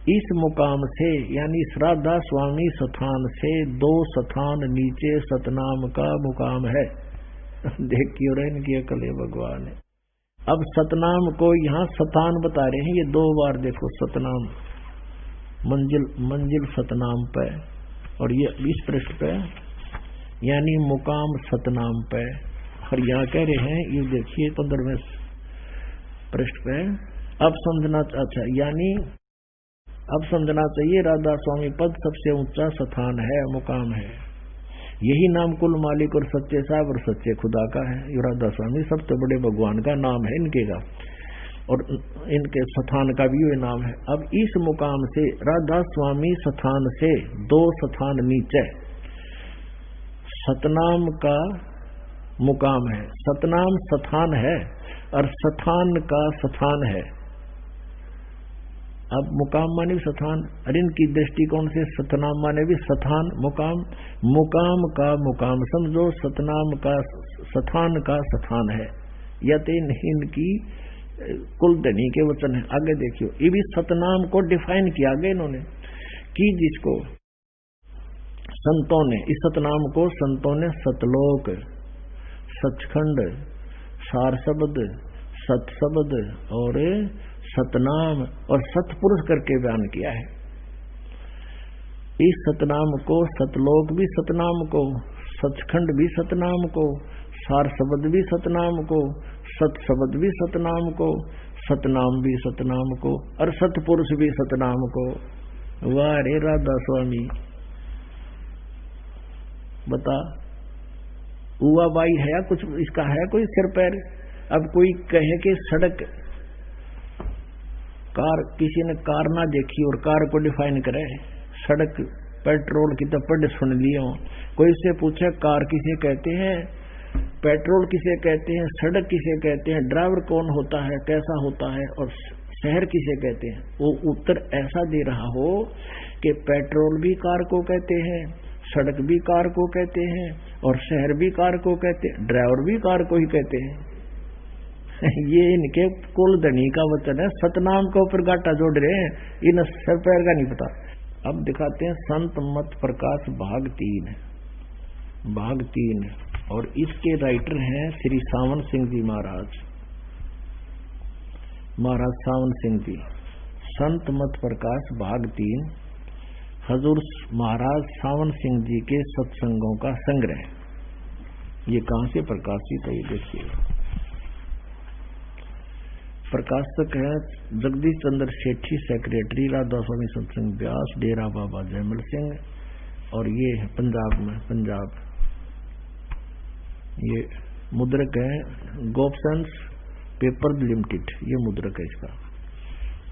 इस मुकाम से यानी श्राद्धा स्वामी स्थान से 2 स्थान नीचे सतनाम का मुकाम है। देखिए और इनकी अकल है भगवान है। अब सतनाम को यहाँ स्थान बता रहे हैं, ये 2 बार देखो सतनाम, मंजिल सतनाम पे, और ये 20 पृष्ठ पे यानी मुकाम सतनाम पे, और यहाँ कह रहे हैं ये देखिए 15वें पृष्ठ पे। अब समझना अच्छा यानी अब समझना चाहिए राधा स्वामी पद सबसे ऊंचा स्थान है, मुकाम है। यही नाम कुल मालिक और सच्चे साहब और सच्चे खुदा का है। ये राधा स्वामी सबसे बड़े भगवान का नाम है इनके का, और इनके स्थान का भी ये नाम है। अब इस मुकाम से राधा स्वामी स्थान से 2 स्थान नीचे सतनाम का मुकाम है। सतनाम स्थान है और स्थान का स्थान है। अब मुकाम माने भी स्थान, और इनकी दृष्टिकोण से सतनाम माने भी स्थान, मुकाम, मुकाम का मुकाम समझो, सतनाम का स्थान स्थान है। यह तो इनकी कुलधनी के वचन है। आगे देखियो, ये भी सतनाम को डिफाइन किया गया इन्होंने कि जिसको संतों ने, इस सतनाम को संतों ने सतलोक, सचखंड, सार शब्द, सत शब्द और सतनाम और सतपुरुष करके बयान किया है। इस सतनाम को सतलोक भी सतनाम को, सचखंड भी सतनाम को, सार शब्द भी सतनाम को, सत शब्द भी सतनाम को, सतनाम भी सतनाम को और सतपुरुष भी सतनाम को। वाह रे राधा स्वामी, बता हुआ बाई है या कुछ इसका है कोई सिर पैर? अब कोई कहे कि सड़क कार, किसी ने कार ना देखी और कार को डिफाइन करे, सड़क पेट्रोल की तो पढ़ सुन लिया। कोई से पूछे कार किसे कहते हैं, पेट्रोल किसे कहते हैं, सड़क किसे कहते हैं, ड्राइवर कौन होता है, कैसा होता है और शहर किसे कहते हैं, वो उत्तर ऐसा दे रहा हो कि पेट्रोल भी कार को कहते हैं, सड़क भी कार को कहते हैं और शहर भी कार को कहते हैं, ड्राइवर भी कार को ही कहते हैं। ये इनके कुलधनी का वचन है। सतनाम के ऊपर गाटा जोड़ रहे हैं, इन सर पैर का नहीं पता। अब दिखाते हैं संत मत प्रकाश भाग 3 और इसके राइटर हैं श्री सावन सिंह जी महाराज सावन सिंह जी। संत मत प्रकाश भाग 3 हजूर महाराज सावन सिंह जी के सत्संगों का संग्रह। ये कहां से प्रकाशित है ये देखिए। प्रकाशक है जगदीश चंद्र सेठी, सेक्रेटरी राधा स्वामी सत्संग व्यास, डेरा बाबा जयमल सिंह, और ये है पंजाब में, पंजाब। ये मुद्रक है गोपसंस पेपर लिमिटेड, ये मुद्रक है इसका।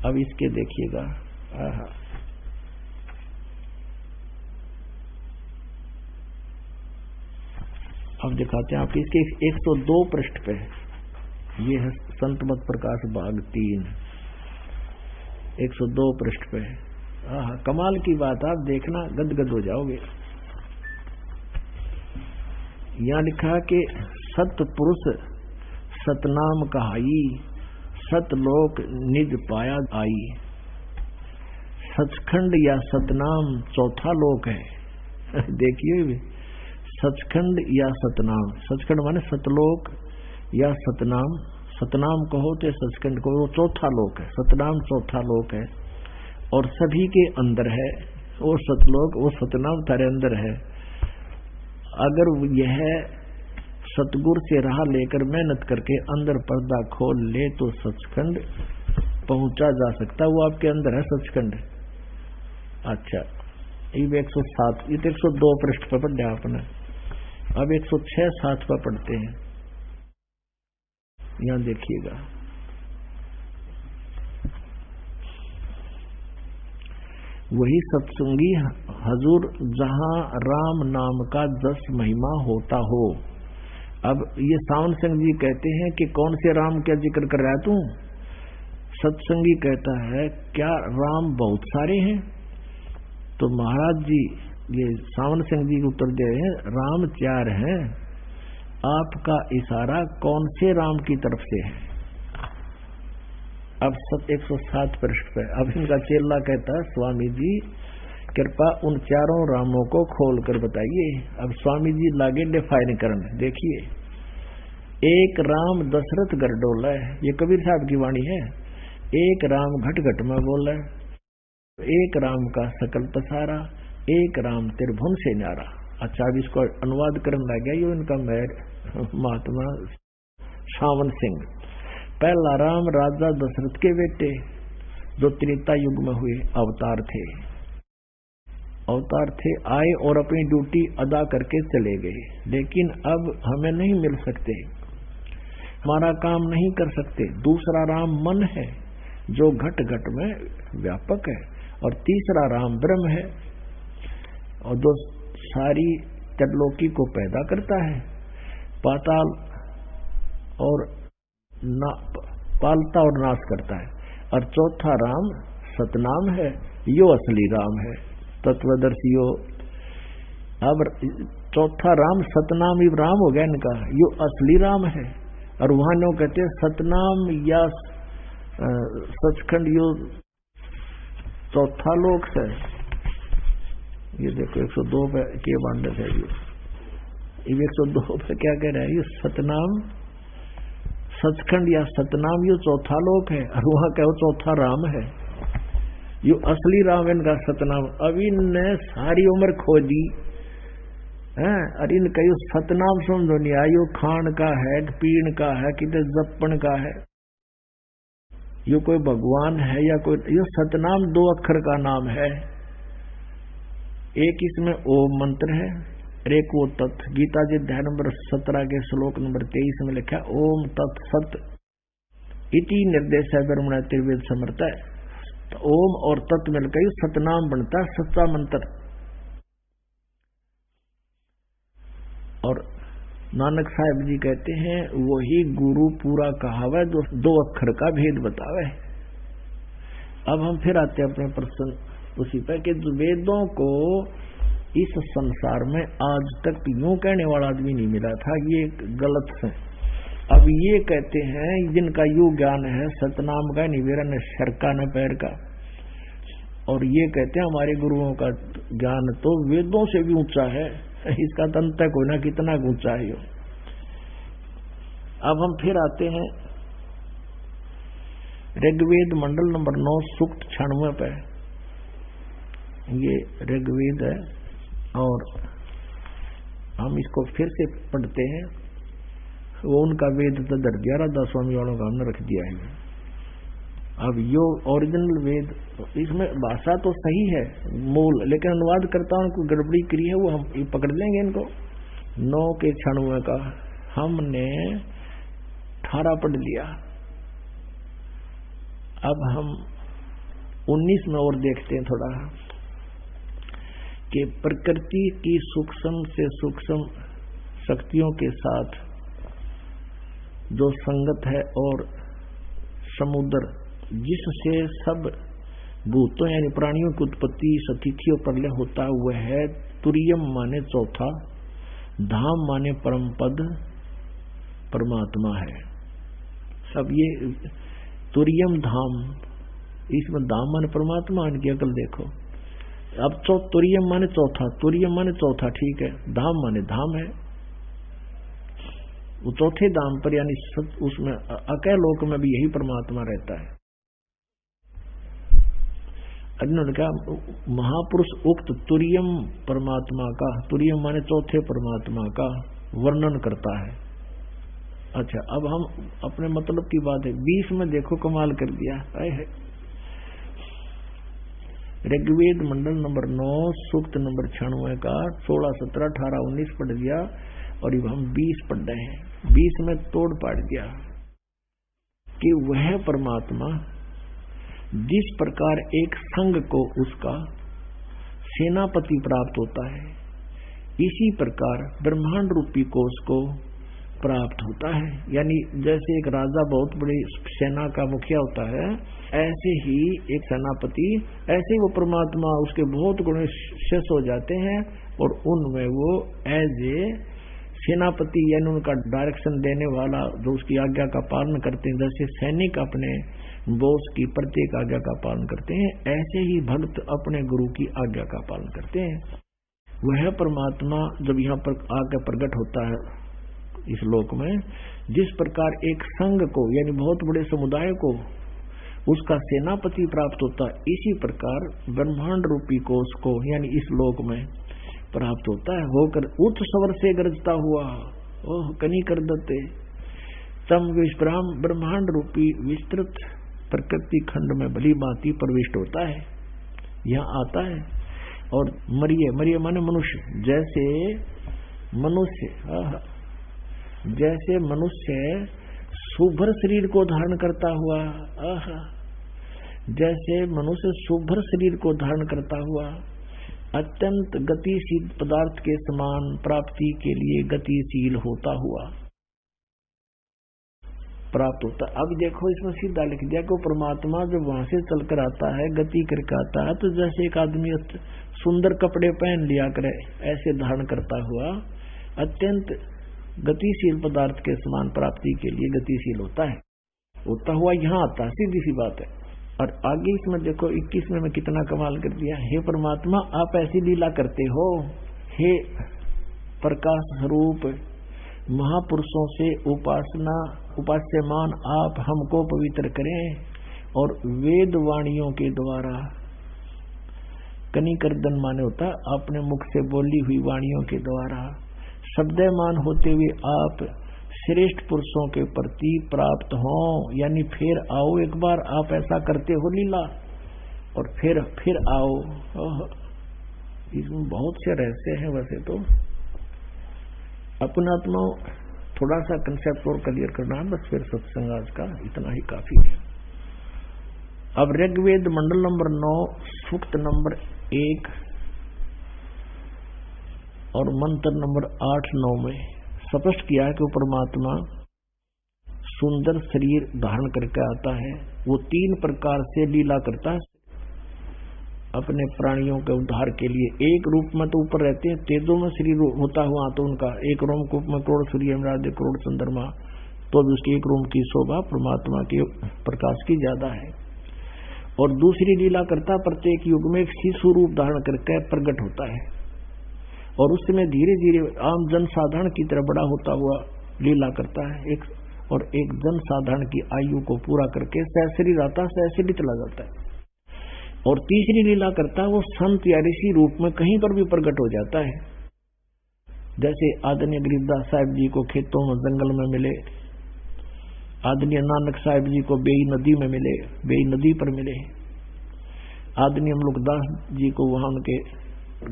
अब इसके देखिएगा, अब दिखाते हैं आप इसके 102 पृष्ठ पे। ये है संत मत प्रकाश भाग 3 102 पृष्ठ पे। कमाल की बात, आप देखना गदगद हो जाओगे। यहाँ लिखा कि सतपुरुष सतनाम कहाई, सतलोक निज पाया आई। सचखंड या सतनाम चौथा लोक है। देखिए सचखंड या सतनाम, सचखंड माने सतलोक या सतनाम, सतनाम कहो तो सचखंड को, वो चौथा लोक है। सतनाम चौथा लोक है और सभी के अंदर है। वो सतलोक, वो सतनाम तारे अंदर है। अगर यह सतगुरु से राह लेकर मेहनत करके अंदर पर्दा खोल ले तो सचखंड पहुंचा जा सकता, वो आपके अंदर है सचखंड। अच्छा, ये 107, ये 102 पृष्ठ पर पढ़ा आपने। अब 106-7 पर पढ़ते हैं। यहां देखिएगा, वही सत्संगी हजूर जहां राम नाम का जस महिमा होता हो। अब ये सावन सिंह जी कहते हैं कि कौन से राम क्या जिक्र कर रहा है तू? सत्संगी कहता है क्या राम बहुत सारे हैं? तो महाराज जी, ये सावन सिंह जी को उत्तर दे रहे हैं, राम 4 हैं। आपका इशारा कौन से राम की तरफ से है? अब 107 पृष्ठ पे अब इनका चेला कहता है स्वामी जी कृपा उन चारों रामों को खोल कर बताइए। अब स्वामी जी लागे डिफाइन करने। देखिए, एक राम दशरथ गरडोला है, ये कबीर साहब की वाणी है। एक राम घट घट में बोला, एक राम का सकल पसारा, एक राम त्रिभुवन से न्यारा। अच्छा, अब इसको अनुवाद करने लग गया। ये इनका महात्मा सावन सिंह। पहला राम राजा दशरथ के बेटे जो त्रेता युग में हुए अवतार थे, आए और अपनी ड्यूटी अदा करके चले गए, लेकिन अब हमें नहीं मिल सकते, हमारा काम नहीं कर सकते। दूसरा राम मन है जो घट घट में व्यापक है, और तीसरा राम ब्रह्म है और जो सारी त्रिलोकी को पैदा करता है, पाताल और पालता और नाश करता है। और चौथा राम सतनाम है, यो असली राम है, तत्वदर्शियो। अब चौथा राम सतनाम ही राम हो गया इनका, यो असली राम है। और वहां लोग कहते हैं सतनाम या सचखंड यो चौथा लोक है। ये देखो 102 पे के बांडस है, ये 102 पे क्या कह रहा है, ये सतनाम सचखंड या सतनाम यो चौथा लोक है, और वहां कहो चौथा राम है, यो असली राम इनका सतनाम। अब इनने सारी उम्र खोजी है, और इनका यो सतनाम समझो नहीं आयो, खान का है, पीण का है, कितने जप्पन का है, यो कोई भगवान है या कोई, यो सतनाम 2 अक्षर का नाम है। एक इसमें ओम मंत्र है, एक वो तत्। गीता जी अध्याय नंबर 17 के श्लोक नंबर 23 में लिखा ओम तत् सत इति निर्देश है ब्रह्मणा त्रिवेद समर्थ है। तो ओम और तत् मिलकर सतनाम बनता है, सच्चा मंत्र। और नानक साहब जी कहते हैं वही गुरु पूरा कहावा जो 2 अक्षर का भेद बतावे। अब हम फिर आते हैं अपने प्रश्न उसी पर कि वेदों को इस संसार में आज तक यूं कहने वाला आदमी नहीं मिला था, ये गलत है। अब ये कहते हैं जिनका यू ज्ञान है सतनाम का, नहीं मेरा न सर का न पैर का, और ये कहते हैं हमारे गुरुओं का ज्ञान तो वेदों से भी ऊंचा है, इसका तंत्र कोई ना कितना ऊंचा है। अब हम फिर आते हैं ऋग्वेद मंडल नंबर 9 सूक्त 96 पे। ये ऋग्वेद है और हम इसको फिर से पढ़ते हैं। वो उनका वेद तो दर दिया राधा स्वामी वालों का हमने रख दिया है। अब यो ओरिजिनल वेद, इसमें भाषा तो सही है मूल, लेकिन अनुवाद करता हूं कोई गड़बड़ी करी है, वो हम पकड़ लेंगे इनको। 9 के 96 का हमने 18 पढ़ लिया। अब हम 19 में और देखते हैं थोड़ा कि प्रकृति की सूक्ष्म से सूक्ष्म शक्तियों के साथ जो संगत है और समुद्र जिससे सब भूतों यानी प्राणियों की उत्पत्ति सतिथियों प्रलय होता हुआ है। तुरियम माने चौथा, धाम माने परम पद परमात्मा है। सब ये तुरियम धाम, इसमें धाम माने परमात्मा, इनकी अकल देखो। अब तुरियम माने चौथा, तुरियम माने चौथा, ठीक है। धाम माने धाम है, वो चौथे धाम पर यानी उसमें अकय लोक में भी यही परमात्मा रहता है। उन्होंने कहा महापुरुष उक्त तुरियम परमात्मा का, तुरियम माने चौथे परमात्मा का वर्णन करता है। अच्छा, अब हम अपने मतलब की बात है 20 में देखो कमाल कर दिया है। ऋग्वेद मंडल नंबर 9 सूक्त नंबर 96 का 16, 17, 18, 19 पढ़ दिया और अब हम 20 पढ़ रहे हैं। 20 में तोड़ पाड़ दिया कि वह परमात्मा जिस प्रकार एक संघ को उसका सेनापति प्राप्त होता है, इसी प्रकार ब्रह्मांड रूपी कोश को प्राप्त होता है। यानी जैसे एक राजा बहुत बड़ी सेना का मुखिया होता है, ऐसे ही एक सेनापति, ऐसे ही वो परमात्मा उसके बहुत गुण शेष हो जाते हैं और उनमें वो एज ए सेनापति यानी उनका डायरेक्शन देने वाला जो उसकी आज्ञा का पालन करते हैं। जैसे सैनिक अपने बोस की प्रत्येक आज्ञा का पालन करते हैं, ऐसे ही भक्त अपने गुरु की आज्ञा का पालन करते हैं। वह परमात्मा जब यहाँ पर आकर प्रकट होता है इस लोक में, जिस प्रकार एक संघ को यानी बहुत बड़े समुदाय को उसका सेनापति प्राप्त होता है, इसी प्रकार ब्रह्मांड रूपी कोष को यानी इस लोक में प्राप्त होता है। होकर उच्च स्वर से गरजता हुआ ओह कनी कर दते तम विश्राम ब्रह्मांड रूपी विस्तृत प्रकृति खंड में भली भांति प्रविष्ट होता है, यहाँ आता है। और मरिये माने मनुष्य, जैसे मनुष्य सुभर शरीर को धारण करता हुआ, जैसे मनुष्य सुभर शरीर को धारण करता हुआ अत्यंत गतिशील पदार्थ के समान प्राप्ति के लिए गतिशील होता हुआ प्राप्त होता। अब देखो इसमें सीधा लिख दिया कि परमात्मा जब वहां से चलकर आता है, गति करके आता है, तो जैसे एक आदमी सुंदर कपड़े पहन लिया करे ऐसे धारण करता हुआ अत्यंत गतिशील पदार्थ के समान प्राप्ति के लिए गतिशील होता हुआ यहाँ आता है, सीधी सी बात है। और आगे इसमें देखो 21 में कितना कमाल कर दिया। हे परमात्मा आप ऐसी लीला करते हो, हे प्रकाश स्वरूप महापुरुषों से उपास्यमान आप हमको पवित्र करें और वेद वाणियों के द्वारा, कनिकर्दन माने होता आपने मुख से बोली हुई वाणियों के द्वारा शब्दमान होते हुए आप श्रेष्ठ पुरुषों के प्रति प्राप्त हो, यानी फिर आओ एक बार आप ऐसा करते हो लीला और फिर आओ। इसमें बहुत से रहस्य हैं। वैसे तो अपना आत्मा थोड़ा सा कंसेप्ट और क्लियर करना है, बस फिर सत्संग आज का इतना ही काफी है। अब ऋग्वेद मंडल नंबर 9 सूक्त नंबर 1 और मंत्र नंबर 8-9 में स्पष्ट किया है कि परमात्मा सुंदर शरीर धारण करके आता है। वो 3 प्रकार से लीला करता है अपने प्राणियों के उद्धार के लिए। एक रूप में तो ऊपर रहते हैं, तेजों में शरीर होता हुआ तो उनका एक रोमकूप में करोड़ सूर्य राधे करोड़ चंद्रमा, तो भी उसकी एक रोम की शोभा परमात्मा के प्रकाश की ज्यादा है। और दूसरी लीला करता प्रत्येक युग में एक शिशु रूप धारण करके प्रकट होता है और उसमें धीरे धीरे आम जन साधारण की तरह बड़ा होता हुआ लीला करता है। एक जन साधारण की आयु को पूरा करके सहशरीर आता है, सहशरीर चला जाता है। और तीसरी लीला करता है वो संत या ऋषि रूप में कहीं पर भी प्रकट हो जाता है। जैसे आदरणीय गरीबदास साहिब जी को खेतों में जंगल में मिले, आदरणीय नानक साहिब जी को बेई नदी में मिले, बेई नदी पर मिले, आदरणीय अमलुकदास जी को वहां उनके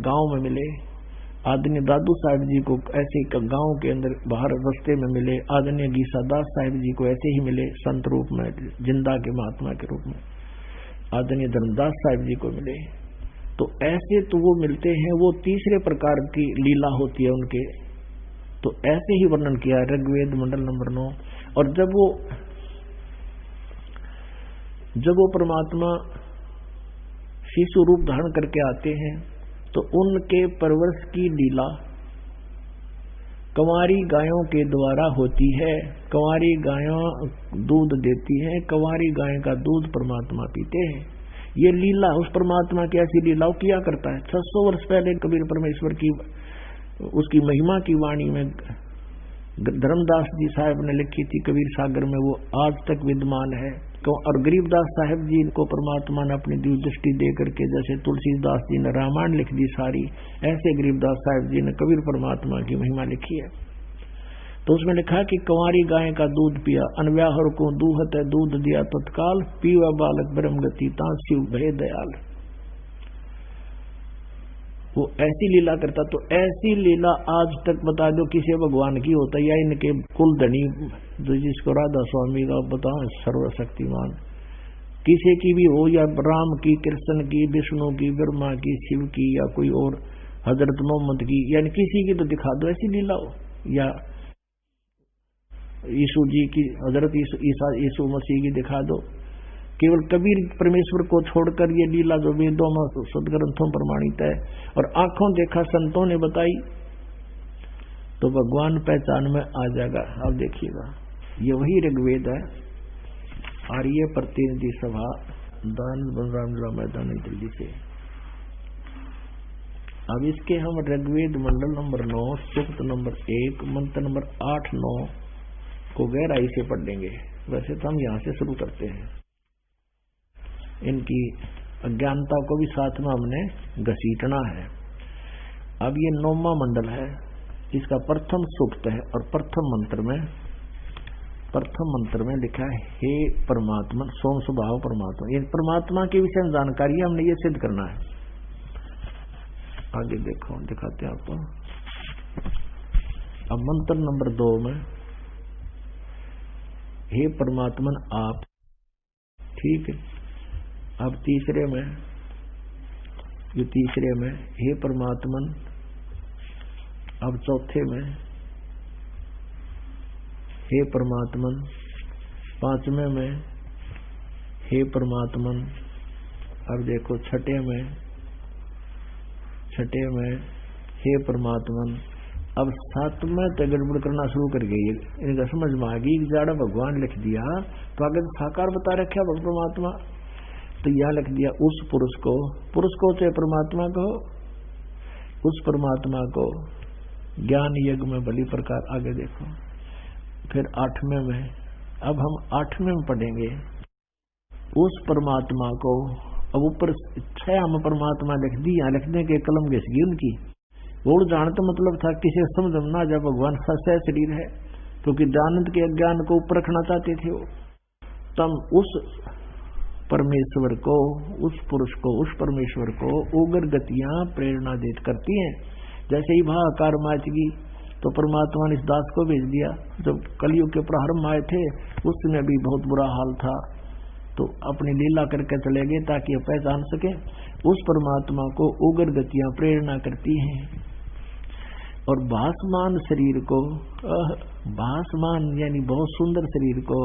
गांव में मिले, आदरणीय दादू साहिब जी को ऐसे गांव के अंदर बाहर रास्ते में मिले, आदरणीय गीसादास साहिब जी को ऐसे ही मिले संत रूप में जिंदा के महात्मा के रूप में, आदरणीय धर्मदास साहिब जी को मिले। तो ऐसे तो वो मिलते हैं, वो तीसरे प्रकार की लीला होती है उनके। तो ऐसे ही वर्णन किया ऋग्वेद मंडल नंबर 9। और जब वो परमात्मा शिशु रूप धारण करके आते हैं तो उनके परवरिश की लीला कंवारी गायों के द्वारा होती है। कंवारी गायों दूध देती हैं, कंवारी गाय का दूध परमात्मा पीते हैं। ये लीला उस परमात्मा की ऐसी लीला किया करता है। 600 वर्ष पहले कबीर परमेश्वर की उसकी महिमा की वाणी में धर्मदास जी साहब ने लिखी थी कबीर सागर में, वो आज तक विद्यमान है। और गरीबदास साहब जी को परमात्मा ने अपनी दिव्य दृष्टि दे करके, जैसे तुलसीदास जी ने रामायण लिख दी सारी, ऐसे गरीबदास साहब जी ने कबीर परमात्मा की महिमा लिखी है। तो उसमें लिखा कि कंवारी गाय का दूध पिया, अनव्याहर को दूहत है दूध दिया तत्काल, पीवा बालक ब्रह्म गति तांसिव भय दयाल। वो ऐसी लीला करता। तो ऐसी लीला आज तक बता दो किसी भगवान की होता है या इनके कुल धनी जो जिसको राधा स्वामी का बताओ सर्वशक्तिमान, किसी की भी हो, या राम की, कृष्ण की, विष्णु की, ब्रह्मा की, शिव की, या कोई और हजरत मोहम्मद की, यानी किसी की तो दिखा दो ऐसी लीला हो। या यीशु जी की, हजरत यीशु मसीह की दिखा दो। केवल कबीर परमेश्वर को छोड़कर ये लीला जो वेदों में सदग्रंथों प्रमाणित है और आंखों देखा संतों ने बताई, तो भगवान पहचान में आ जाएगा। अब देखिएगा ये वही ऋग्वेद है आर्य प्रतिनिधि सभा दान बलराम जिला मैदान दिल्ली से। अब इसके हम ऋग्वेद मंडल नंबर 9 सूक्त नंबर 1 मंत्र नंबर 8-9 को गहराई से पढ़ लेंगे। वैसे तो हम यहाँ से शुरू करते हैं। इनकी अज्ञानता को भी साथ में हमने घसीटना है। अब ये 9वां मंडल है, इसका प्रथम सूक्त है और प्रथम मंत्र में लिखा है हे परमात्मा सोम स्वभाव परमात्मा। ये परमात्मा के विषय में जानकारी हमने ये सिद्ध करना है। आगे देखो, दिखाते हैं आपको। अब मंत्र नंबर 2 में हे परमात्मन आप, ठीक है। अब तीसरे में हे परमात्मन, अब चौथे में हे परमात्मन, 5वें में हे परमात्मन। अब देखो छठे में हे परमात्मन। अब 7वें तक गड़बड़ करना शुरू कर गई। इनका समझ में आ गई, जाड़ा भगवान लिख दिया तो आगे तो साकार बता रखा परमात्मा, तो यह लिख दिया उस पुरुष को चाहे परमात्मा को, उस परमात्मा को ज्ञान यज्ञ में भली प्रकार। आगे देखो फिर 8वें में, अब हम 8वें में पढ़ेंगे उस परमात्मा को। अब ऊपर 6 हम परमात्मा लिख दी, यहाँ लिखने के कलम घिस गई उनकी। वो जानते मतलब था किसी समझ में ना जब भगवान सच्चा शरीर है, क्योंकि दानंद के अज्ञान को ऊपर रखना चाहते थे वो। तब उस परमेश्वर को, उस पुरुष को, उस परमेश्वर को उग्र गतियां प्रेरणा देत करती हैं। जैसे ही भाकार माचगी तो परमात्मा ने इस दास को भेज दिया। जब कलयुग के प्रारंभ आए थे उस समय भी बहुत बुरा हाल था, तो अपनी लीला करके चले गए ताकि पहचान सके। उस परमात्मा को उग्र गतियां प्रेरणा करती हैं। और भासमान शरीर को, भासमान यानी बहुत सुंदर शरीर को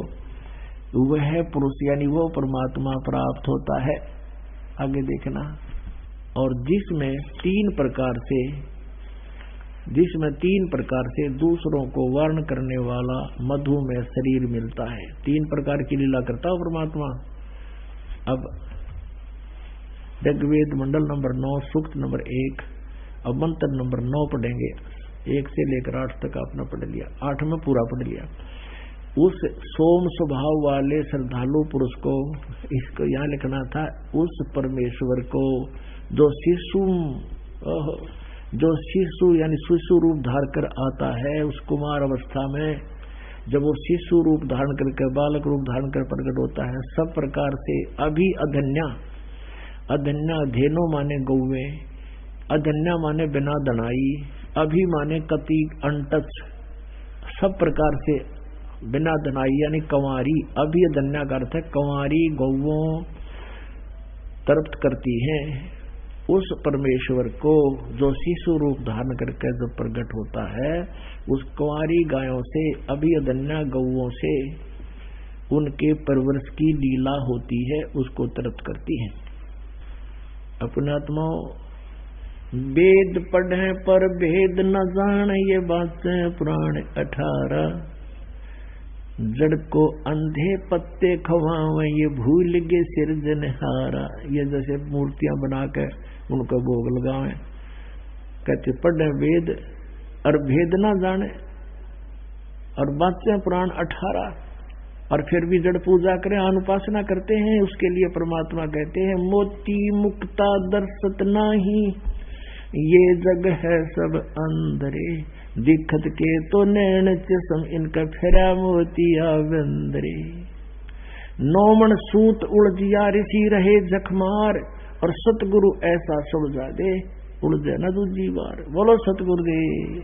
वह पुरुष यानी वो परमात्मा प्राप्त होता है। आगे देखना। और जिसमें तीन प्रकार से दूसरों को वर्ण करने वाला मधु में शरीर मिलता है। 3 प्रकार की लीला करता है परमात्मा। अब ऋग्वेद मंडल नंबर 9 सूक्त नंबर 1 अब मंत्र नंबर 9 पढ़ेंगे। 1 से लेकर 8 तक आपने पढ़ लिया, 8 में पूरा पढ़ लिया। उस सोम स्वभाव वाले श्रद्धालु पुरुष को, इसको यहाँ लिखना था, उस परमेश्वर को जो शिशु यानी शिशु रूप धार कर आता है। उस कुमार अवस्था में जब वो शिशु रूप धारण करके, बालक रूप धारण कर प्रकट होता है, सब प्रकार से अभी अधन्या धेनो माने गौवे, अधन्या माने बिना दनाई, अभी माने कति अनटच, सब प्रकार से बिना दनाई यानी कंवारी। अभी अधन्या का अर्थ है कंवारी गौवों तृप्त करती हैं। उस परमेश्वर को जो शिशु रूप धारण करके जो प्रकट होता है, उस कुंवारी गायों से, अभी अधन्या गौवों से उनके परवरिश की लीला होती है, उसको तृप्त करती है। अपने आत्माओं, वेद पढ़े पर भेद न जान, ये बातें पुराण 18। जड़ को अंधे पत्ते खवावे, ये भूल गे सिरजनहारा। ये जैसे मूर्तियां बना के उनको भोग लगावे, कहते पढ़े वेद और भेद ना जाने और बातें पुराण 18, और फिर भी जड़ पूजा करें, अनुपासना करते हैं। उसके लिए परमात्मा कहते हैं मोती मुक्ता दर्शत नाही, ये जग है सब अंधरे, दिखत के तो नैन चसम, इनका फेरा मोतिया वेंदरे। 9 मन सूत उलझिया ऋषि रहे जखमार, और सतगुरु ऐसा समझा दे उलझे न दूजी बार। बोलो सतगुरुदेव।